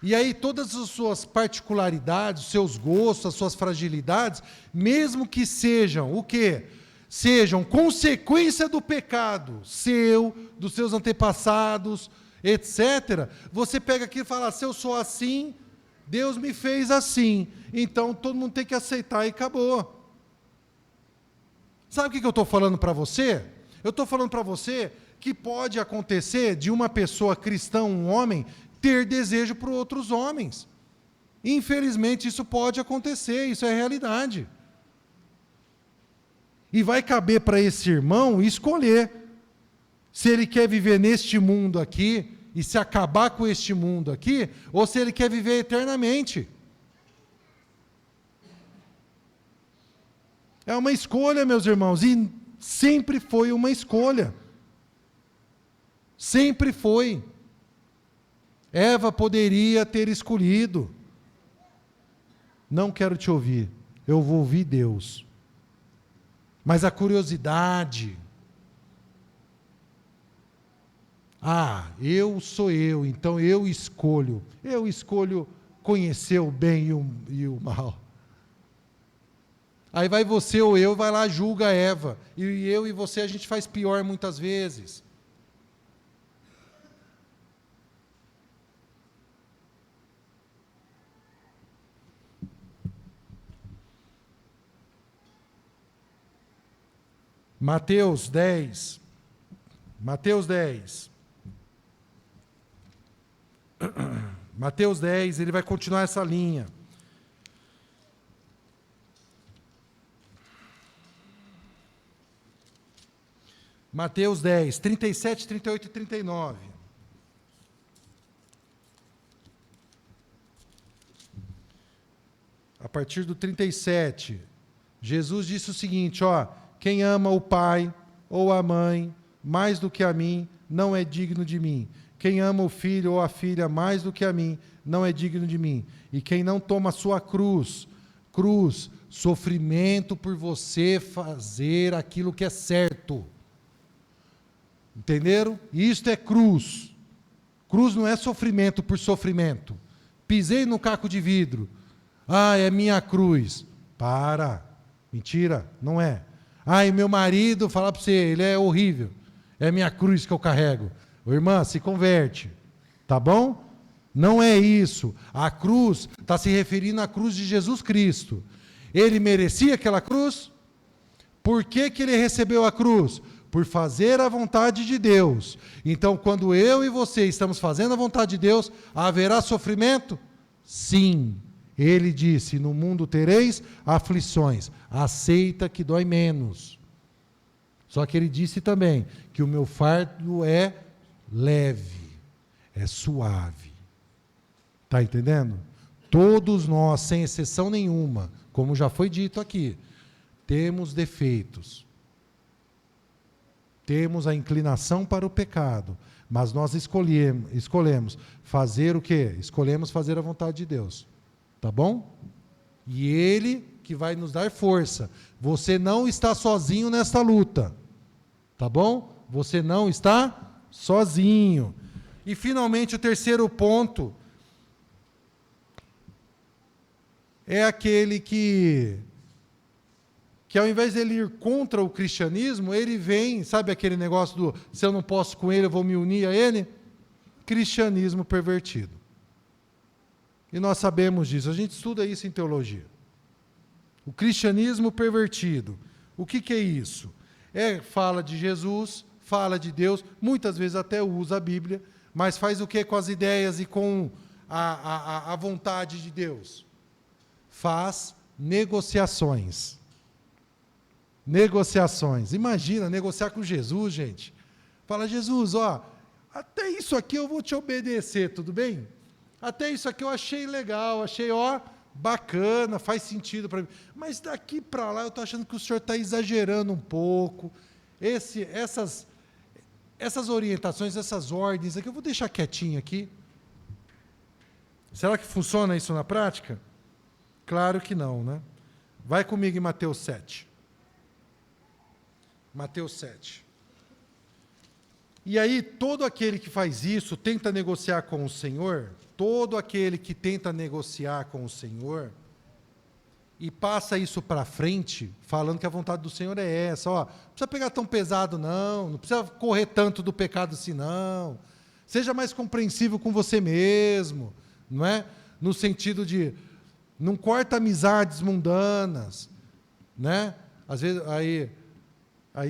A: E aí todas as suas particularidades, os seus gostos, as suas fragilidades, mesmo que sejam o quê? Sejam consequência do pecado seu, dos seus antepassados, etc. Você pega aqui e fala, se eu sou assim, Deus me fez assim. Então todo mundo tem que aceitar e acabou. Sabe o que eu estou falando para você? Eu estou falando para você que pode acontecer de uma pessoa cristã, um homem, ter desejo por outros homens. Infelizmente, isso pode acontecer, isso é realidade. E vai caber para esse irmão escolher se ele quer viver neste mundo aqui e se acabar com este mundo aqui, ou se ele quer viver eternamente. É uma escolha, meus irmãos, e sempre foi uma escolha. Sempre foi. Eva poderia ter escolhido. Não quero te ouvir, eu vou ouvir Deus. Mas a curiosidade, eu sou eu, então eu escolho conhecer o bem e o mal. Aí vai você ou eu, vai lá, julga Eva, e eu e você a gente faz pior muitas vezes. Mateus 10. Mateus 10. Mateus 10, ele vai continuar essa linha. Mateus 10, 37, 38 e 39. A partir do 37, Jesus disse o seguinte, quem ama o pai ou a mãe mais do que a mim, não é digno de mim. Quem ama o filho ou a filha mais do que a mim, não é digno de mim. E quem não toma a sua cruz, sofrimento por você fazer aquilo que é certo. Entenderam? Isto é cruz. Cruz não é sofrimento por sofrimento. Pisei no caco de vidro. É minha cruz. Para. Mentira, não é. E meu marido, falar para você, ele é horrível. É minha cruz que eu carrego. Irmã, se converte. Tá bom? Não é isso. A cruz está se referindo à cruz de Jesus Cristo. Ele merecia aquela cruz? Por que ele recebeu a cruz? Por fazer a vontade de Deus. Então, quando eu e você estamos fazendo a vontade de Deus, haverá sofrimento? Sim. Ele disse, no mundo tereis aflições. Aceita que dói menos. Só que ele disse também que o meu fardo é leve, é suave. Está entendendo? Todos nós, sem exceção nenhuma, como já foi dito aqui, temos defeitos. Temos a inclinação para o pecado, mas nós escolhemos fazer o quê? Escolhemos fazer a vontade de Deus. Tá bom? E Ele que vai nos dar força. Você não está sozinho nesta luta. Tá bom? Você não está sozinho. E finalmente o terceiro ponto é aquele que ao invés de ele ir contra o cristianismo, ele vem, sabe aquele negócio do se eu não posso com ele, eu vou me unir a ele? Cristianismo pervertido. E nós sabemos disso, a gente estuda isso em teologia. O cristianismo pervertido. O que é isso? Fala de Jesus, fala de Deus, muitas vezes até usa a Bíblia, mas faz o que com as ideias e com a vontade de Deus? Faz negociações. Negociações. Imagina, negociar com Jesus, gente. Fala, Jesus, até isso aqui eu vou te obedecer, tudo bem? Até isso aqui eu achei legal, achei, bacana, faz sentido para mim. Mas daqui para lá eu estou achando que o senhor está exagerando um pouco. Essas orientações, essas ordens aqui, eu vou deixar quietinho aqui. Será que funciona isso na prática? Claro que não, né? Vai comigo em Mateus 7. Mateus 7. E aí, todo aquele que faz isso, tenta negociar com o Senhor, todo aquele que tenta negociar com o Senhor, e passa isso para frente, falando que a vontade do Senhor é essa, ó, não precisa pegar tão pesado não precisa correr tanto do pecado assim não, seja mais compreensível com você mesmo, não é? No sentido de, não corta amizades mundanas, né? Às vezes, aí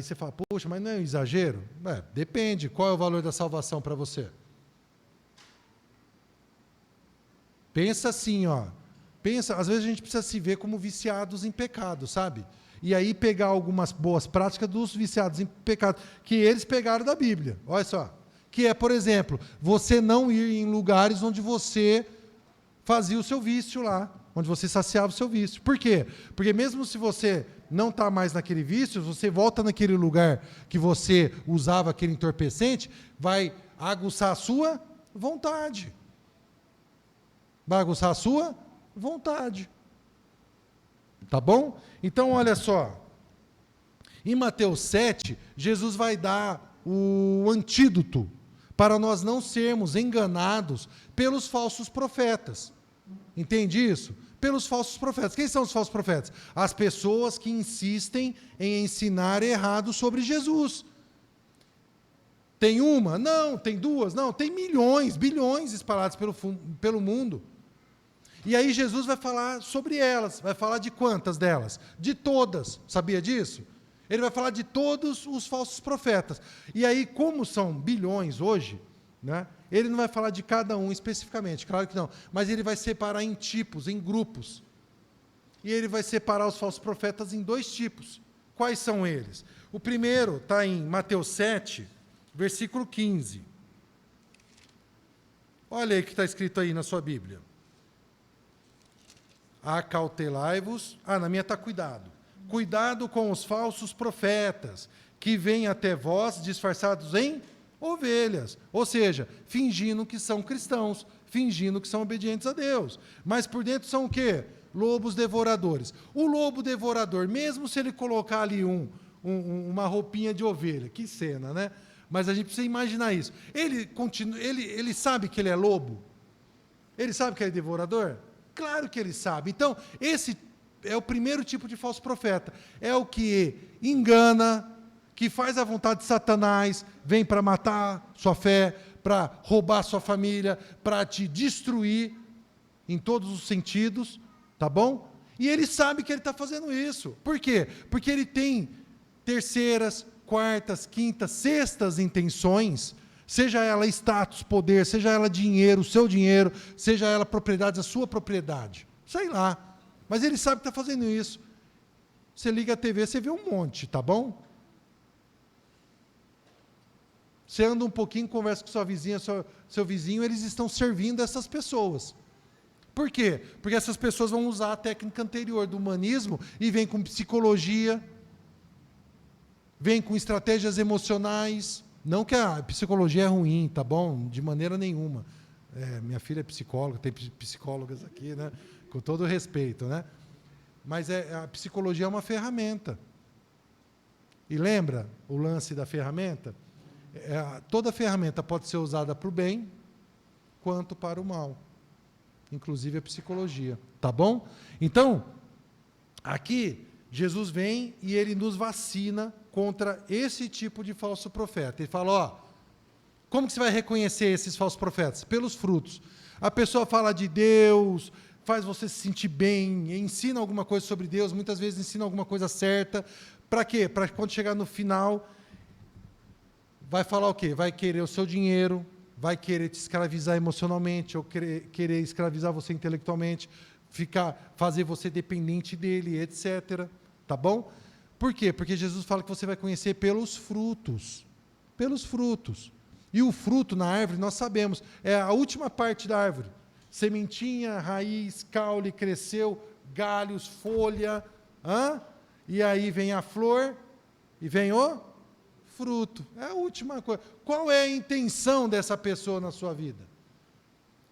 A: você fala, poxa, mas não é um exagero? Depende, qual é o valor da salvação para você? Pensa assim, ó. Pensa, às vezes a gente precisa se ver como viciados em pecado, sabe? E aí pegar algumas boas práticas dos viciados em pecado, que eles pegaram da Bíblia. Olha só. Que é, por exemplo, você não ir em lugares onde você fazia o seu vício lá, onde você saciava o seu vício. Por quê? Porque mesmo se você não está mais naquele vício, você volta naquele lugar que você usava aquele entorpecente, vai aguçar a sua vontade. Vai aguçar a sua vontade. Tá bom? Então, olha só. Em Mateus 7, Jesus vai dar o antídoto para nós não sermos enganados pelos falsos profetas. Entende isso? Pelos falsos profetas. Quem são os falsos profetas? As pessoas que insistem em ensinar errado sobre Jesus. Tem uma? Não. Tem duas? Não. Tem milhões, bilhões espalhados pelo mundo. E aí Jesus vai falar sobre elas. Vai falar de quantas delas? De todas. Sabia disso? Ele vai falar de todos os falsos profetas. E aí, como são bilhões hoje, né, ele não vai falar de cada um especificamente, claro que não. Mas ele vai separar em tipos, em grupos. E ele vai separar os falsos profetas em dois tipos. Quais são eles? O primeiro está em Mateus 7, versículo 15. Olha aí o que está escrito aí na sua Bíblia. Acautelai-vos. Na minha está cuidado. Cuidado com os falsos profetas, que vêm até vós disfarçados em ovelhas. Ou seja, fingindo que são cristãos, fingindo que são obedientes a Deus. Mas por dentro são o quê? Lobos devoradores. O lobo devorador, mesmo se ele colocar ali uma roupinha de ovelha, que cena, né? Mas a gente precisa imaginar isso. Ele sabe que ele é lobo? Ele sabe que ele é devorador? Claro que ele sabe. Então, esse é o primeiro tipo de falso profeta. É o que engana, que faz a vontade de Satanás, vem para matar sua fé, para roubar sua família, para te destruir em todos os sentidos, tá bom? E ele sabe que ele está fazendo isso. Por quê? Porque ele tem terceiras, quartas, quintas, sextas intenções, seja ela status, poder, seja ela dinheiro, o seu dinheiro, seja ela propriedade, a sua propriedade. Sei lá. Mas ele sabe que está fazendo isso. Você liga a TV, você vê um monte, tá bom? Você anda um pouquinho, conversa com sua vizinha, seu vizinho, eles estão servindo essas pessoas. Por quê? Porque essas pessoas vão usar a técnica anterior do humanismo e vem com psicologia, vem com estratégias emocionais. Não que a psicologia é ruim, tá bom? De maneira nenhuma. Minha filha é psicóloga, tem psicólogas aqui, né? Com todo o respeito, né? Mas a psicologia é uma ferramenta. E lembra o lance da ferramenta? Toda ferramenta pode ser usada para o bem, quanto para o mal. Inclusive a psicologia. Tá bom? Então, aqui, Jesus vem e ele nos vacina contra esse tipo de falso profeta. Ele fala, como que você vai reconhecer esses falsos profetas? Pelos frutos. A pessoa fala de Deus, faz você se sentir bem, ensina alguma coisa sobre Deus, muitas vezes ensina alguma coisa certa. Para quê? Para quando chegar no final, vai falar o quê? Vai querer o seu dinheiro, vai querer te escravizar emocionalmente, ou querer escravizar você intelectualmente, fazer você dependente dele, etc. Tá bom? Por quê? Porque Jesus fala que você vai conhecer pelos frutos. Pelos frutos. E o fruto na árvore, nós sabemos, é a última parte da árvore. Sementinha, raiz, caule, cresceu, galhos, folha. E aí vem a flor e vem o fruto. É a última coisa. Qual é a intenção dessa pessoa na sua vida?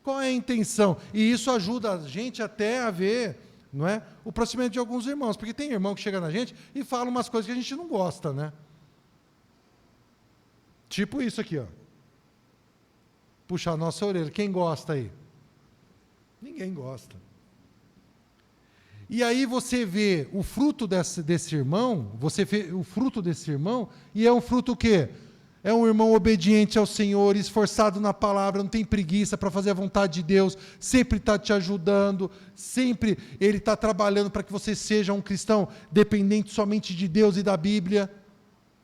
A: Qual é a intenção? E isso ajuda a gente até a ver, não é, o procedimento de alguns irmãos. Porque tem irmão que chega na gente e fala umas coisas que a gente não gosta, né? Tipo isso aqui, ó. Puxar a nossa orelha. Quem gosta aí? Ninguém gosta. E aí você vê o fruto desse irmão, você vê o fruto desse irmão, e é um fruto o quê? É um irmão obediente ao Senhor, esforçado na palavra, não tem preguiça para fazer a vontade de Deus, sempre está te ajudando, sempre ele está trabalhando para que você seja um cristão dependente somente de Deus e da Bíblia.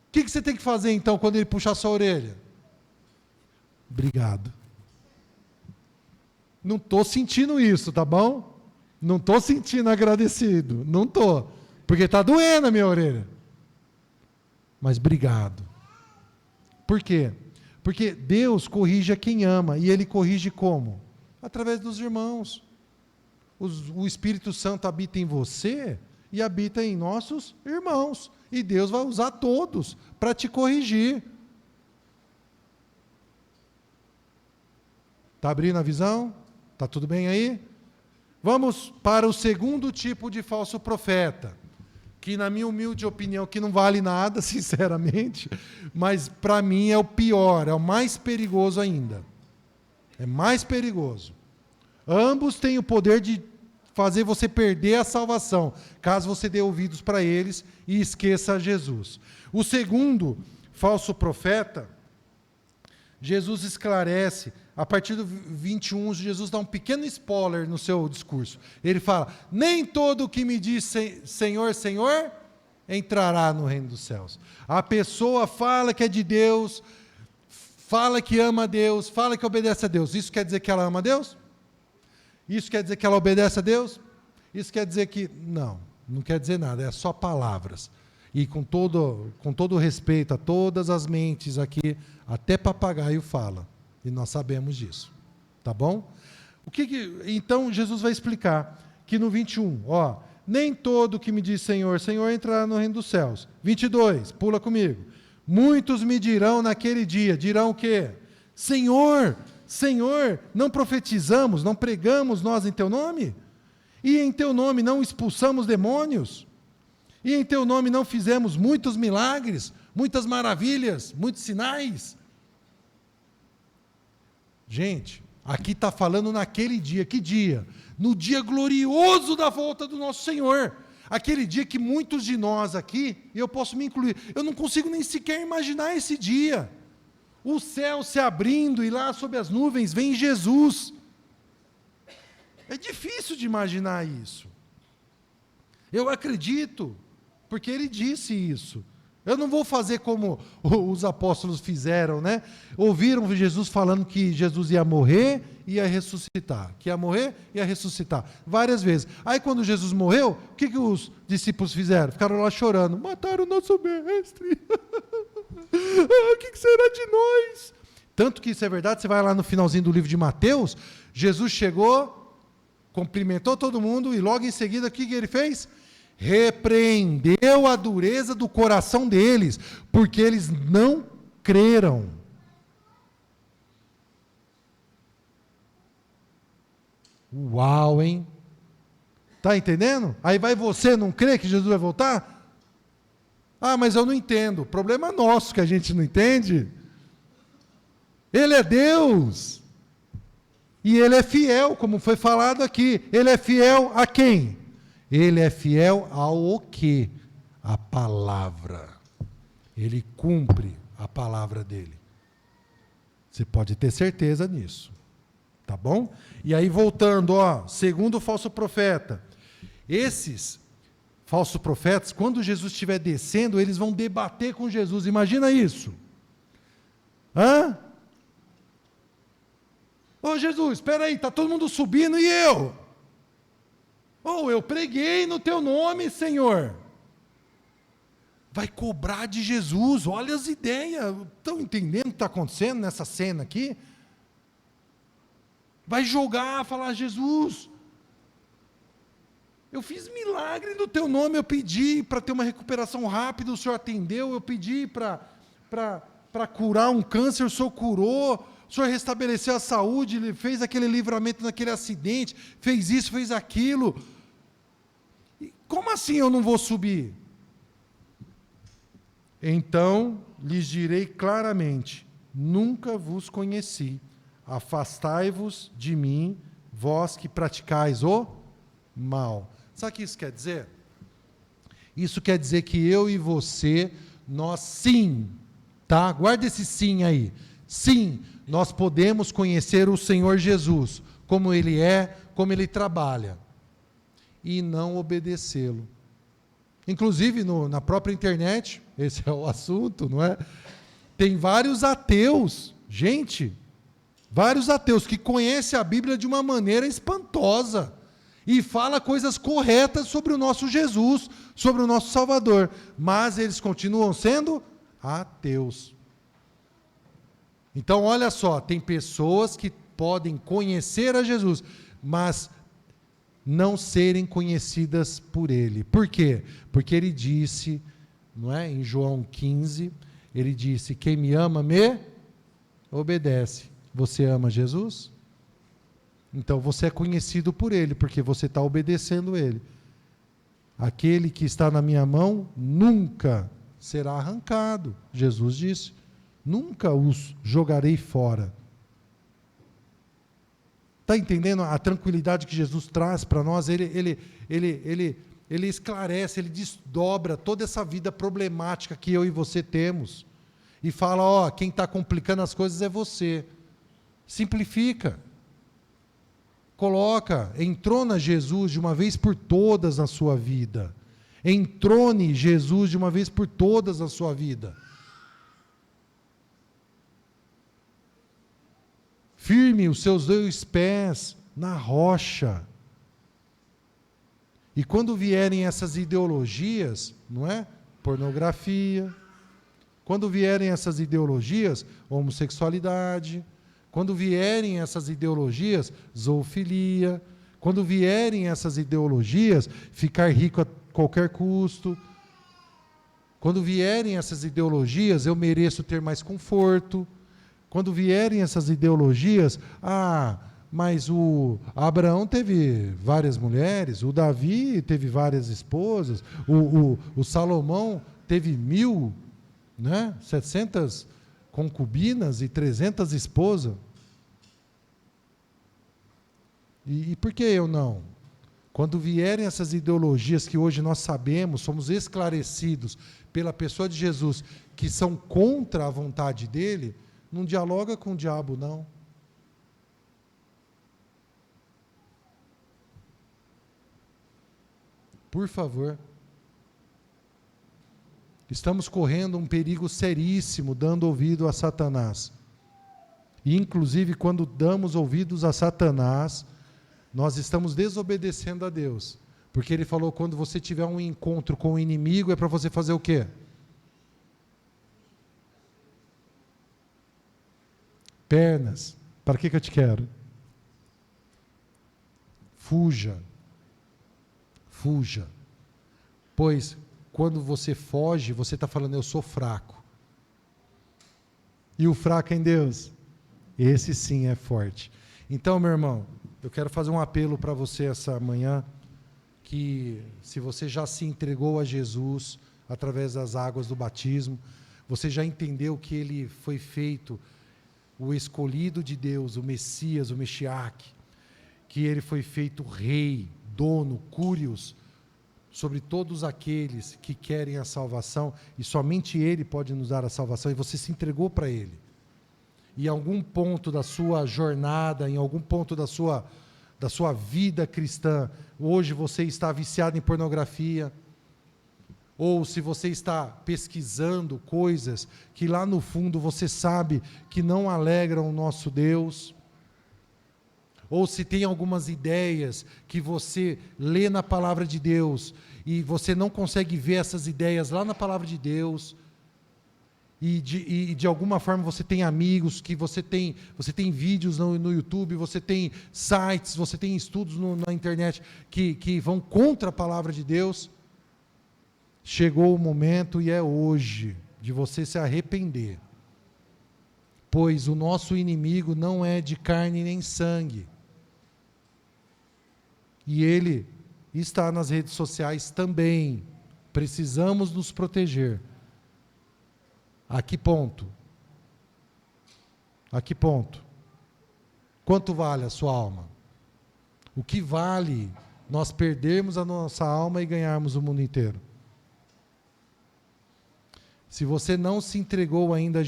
A: O que você tem que fazer então quando ele puxar sua orelha? Obrigado. Não estou sentindo isso, tá bom? Não estou sentindo agradecido, não estou, porque está doendo a minha orelha. Mas obrigado. Por quê? Porque Deus corrige a quem ama, e Ele corrige como? Através dos irmãos. O Espírito Santo habita em você e habita em nossos irmãos, e Deus vai usar todos para te corrigir. Está abrindo a visão? Está tudo bem aí? Vamos para o segundo tipo de falso profeta, que na minha humilde opinião, que não vale nada, sinceramente, mas para mim é o pior, é o mais perigoso ainda. É mais perigoso. Ambos têm o poder de fazer você perder a salvação, caso você dê ouvidos para eles e esqueça Jesus. O segundo falso profeta, Jesus esclarece, a partir do 21, Jesus dá um pequeno spoiler no seu discurso. Ele fala, nem todo o que me diz Senhor, Senhor, entrará no reino dos céus. A pessoa fala que é de Deus, fala que ama a Deus, fala que obedece a Deus. Isso quer dizer que ela ama a Deus? Isso quer dizer que ela obedece a Deus? Isso quer dizer que... Não quer dizer nada, é só palavras. E com todo respeito a todas as mentes aqui, até papagaio fala. E nós sabemos disso. Tá bom? Então, Jesus vai explicar que no 21, nem todo que me diz Senhor, Senhor entrará no reino dos céus. 22, pula comigo. Muitos me dirão naquele dia, dirão o quê? Senhor, Senhor, não profetizamos, não pregamos nós em teu nome? E em teu nome não expulsamos demônios? E em teu nome não fizemos muitos milagres, muitas maravilhas, muitos sinais? Gente, aqui está falando naquele dia. Que dia? No dia glorioso da volta do nosso Senhor. Aquele dia que muitos de nós aqui, e eu posso me incluir, eu não consigo nem sequer imaginar esse dia. O céu se abrindo e lá sob as nuvens vem Jesus. É difícil de imaginar isso. Eu acredito, porque ele disse isso. Eu não vou fazer como os apóstolos fizeram, né? Ouviram Jesus falando que Jesus ia morrer e ia ressuscitar. Que ia morrer e ia ressuscitar. Várias vezes. Aí quando Jesus morreu, o que os discípulos fizeram? Ficaram lá chorando. Mataram o nosso mestre. O que será de nós? Tanto que isso é verdade, você vai lá no finalzinho do livro de Mateus, Jesus chegou, cumprimentou todo mundo e logo em seguida o que ele fez? Repreendeu a dureza do coração deles, porque eles não creram. Uau, hein? Tá entendendo? Aí vai você não crer que Jesus vai voltar? Ah, mas eu não entendo. Problema nosso que a gente não entende. Ele é Deus. E Ele é fiel, como foi falado aqui. Ele é fiel a quem? Ele é fiel ao o quê? A palavra. Ele cumpre a palavra dele. Você pode ter certeza nisso. Tá bom? E aí voltando, segundo o falso profeta. Esses falsos profetas, quando Jesus estiver descendo, eles vão debater com Jesus. Imagina isso. Ô Jesus, espera aí, está todo mundo subindo e eu? Eu preguei no teu nome, Senhor. Vai cobrar de Jesus, olha as ideias. Estão entendendo o que está acontecendo nessa cena aqui? Vai jogar, falar, Jesus, eu fiz milagre no teu nome, eu pedi para ter uma recuperação rápida, o Senhor atendeu, eu pedi para curar um câncer, o Senhor curou, o Senhor restabeleceu a saúde, ele fez aquele livramento naquele acidente, fez isso, fez aquilo. Como assim eu não vou subir? Então lhes direi claramente: nunca vos conheci. Afastai-vos de mim, vós que praticais o mal. Sabe o que isso quer dizer? Isso quer dizer que eu e você, nós sim, tá? Guarda esse sim aí. Sim, nós podemos conhecer o Senhor Jesus, como Ele é, como Ele trabalha, e não obedecê-lo. Inclusive, na própria internet, esse é o assunto, não é? Tem vários ateus, gente, vários ateus que conhecem a Bíblia de uma maneira espantosa e fala coisas corretas sobre o nosso Jesus, sobre o nosso Salvador, mas eles continuam sendo ateus. Então, olha só, tem pessoas que podem conhecer a Jesus, mas não serem conhecidas por Ele. Por quê? Porque Ele disse, não é? Em João 15, Ele disse: quem me ama, me obedece. Você ama Jesus? Então você é conhecido por Ele, porque você está obedecendo Ele. Aquele que está na minha mão nunca será arrancado. Jesus disse: nunca os jogarei fora. Está entendendo a tranquilidade que Jesus traz para nós? Ele esclarece, ele desdobra toda essa vida problemática que eu e você temos. E fala: ó, quem está complicando as coisas é você. Simplifica. Coloca, entrona Jesus de uma vez por todas na sua vida. Entrone Jesus de uma vez por todas na sua vida. Firme os seus 2 pés na rocha. E quando vierem essas ideologias, não é? Pornografia. Quando vierem essas ideologias, homossexualidade. Quando vierem essas ideologias, zoofilia. Quando vierem essas ideologias, ficar rico a qualquer custo. Quando vierem essas ideologias, eu mereço ter mais conforto. Quando vierem essas ideologias, mas o Abraão teve várias mulheres, o Davi teve várias esposas, o Salomão teve 700 concubinas e 300 esposas. E por que eu não? Quando vierem essas ideologias que hoje nós sabemos, somos esclarecidos pela pessoa de Jesus, que são contra a vontade dele, não dialoga com o diabo, não. Por favor. Estamos correndo um perigo seríssimo, dando ouvido a Satanás. E, inclusive, quando damos ouvidos a Satanás, nós estamos desobedecendo a Deus. Porque Ele falou, quando você tiver um encontro com o inimigo, é para você fazer o quê? Pernas. Para que eu te quero? Fuja. Fuja. Pois, quando você foge, você está falando: eu sou fraco. E o fraco em Deus? Esse sim é forte. Então, meu irmão, eu quero fazer um apelo para você essa manhã, que se você já se entregou a Jesus através das águas do batismo, você já entendeu que Ele foi feito o escolhido de Deus, o Messias, o Meshiach, que Ele foi feito rei, dono, curios, sobre todos aqueles que querem a salvação, e somente Ele pode nos dar a salvação, e você se entregou para Ele. E em algum ponto da sua jornada, em algum ponto da sua vida cristã, hoje você está viciado em pornografia, ou se você está pesquisando coisas que lá no fundo você sabe que não alegram o nosso Deus, ou se tem algumas ideias que você lê na palavra de Deus e você não consegue ver essas ideias lá na palavra de Deus, e de alguma forma você tem amigos, que você tem vídeos no YouTube, você tem sites, você tem estudos na internet que vão contra a palavra de Deus. Chegou o momento, e é hoje, de você se arrepender. Pois o nosso inimigo não é de carne nem sangue. E ele está nas redes sociais também. Precisamos nos proteger. A que ponto? A que ponto? Quanto vale a sua alma? O que vale nós perdermos a nossa alma e ganharmos o mundo inteiro? Se você não se entregou ainda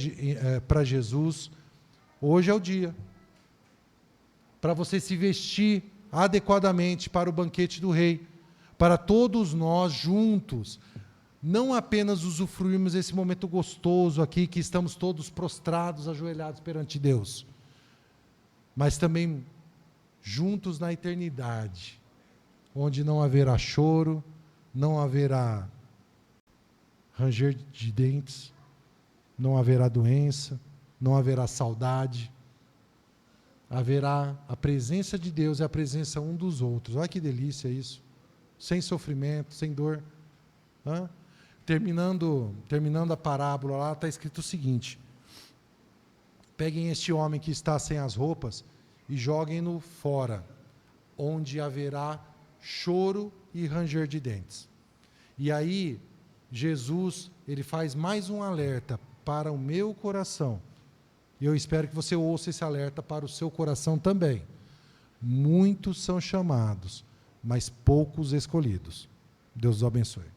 A: para Jesus, hoje é o dia para você se vestir adequadamente para o banquete do Rei, para todos nós juntos, não apenas usufruirmos esse momento gostoso aqui, que estamos todos prostrados, ajoelhados perante Deus, mas também juntos na eternidade, onde não haverá choro, não haverá ranger de dentes, não haverá doença, não haverá saudade, haverá a presença de Deus e a presença um dos outros. Olha que delícia isso, sem sofrimento, sem dor. Terminando a parábola lá, está escrito o seguinte: peguem este homem que está sem as roupas e joguem-no fora, onde haverá choro e ranger de dentes. E aí, Jesus, ele faz mais um alerta para o meu coração. E eu espero que você ouça esse alerta para o seu coração também. Muitos são chamados, mas poucos escolhidos. Deus os abençoe.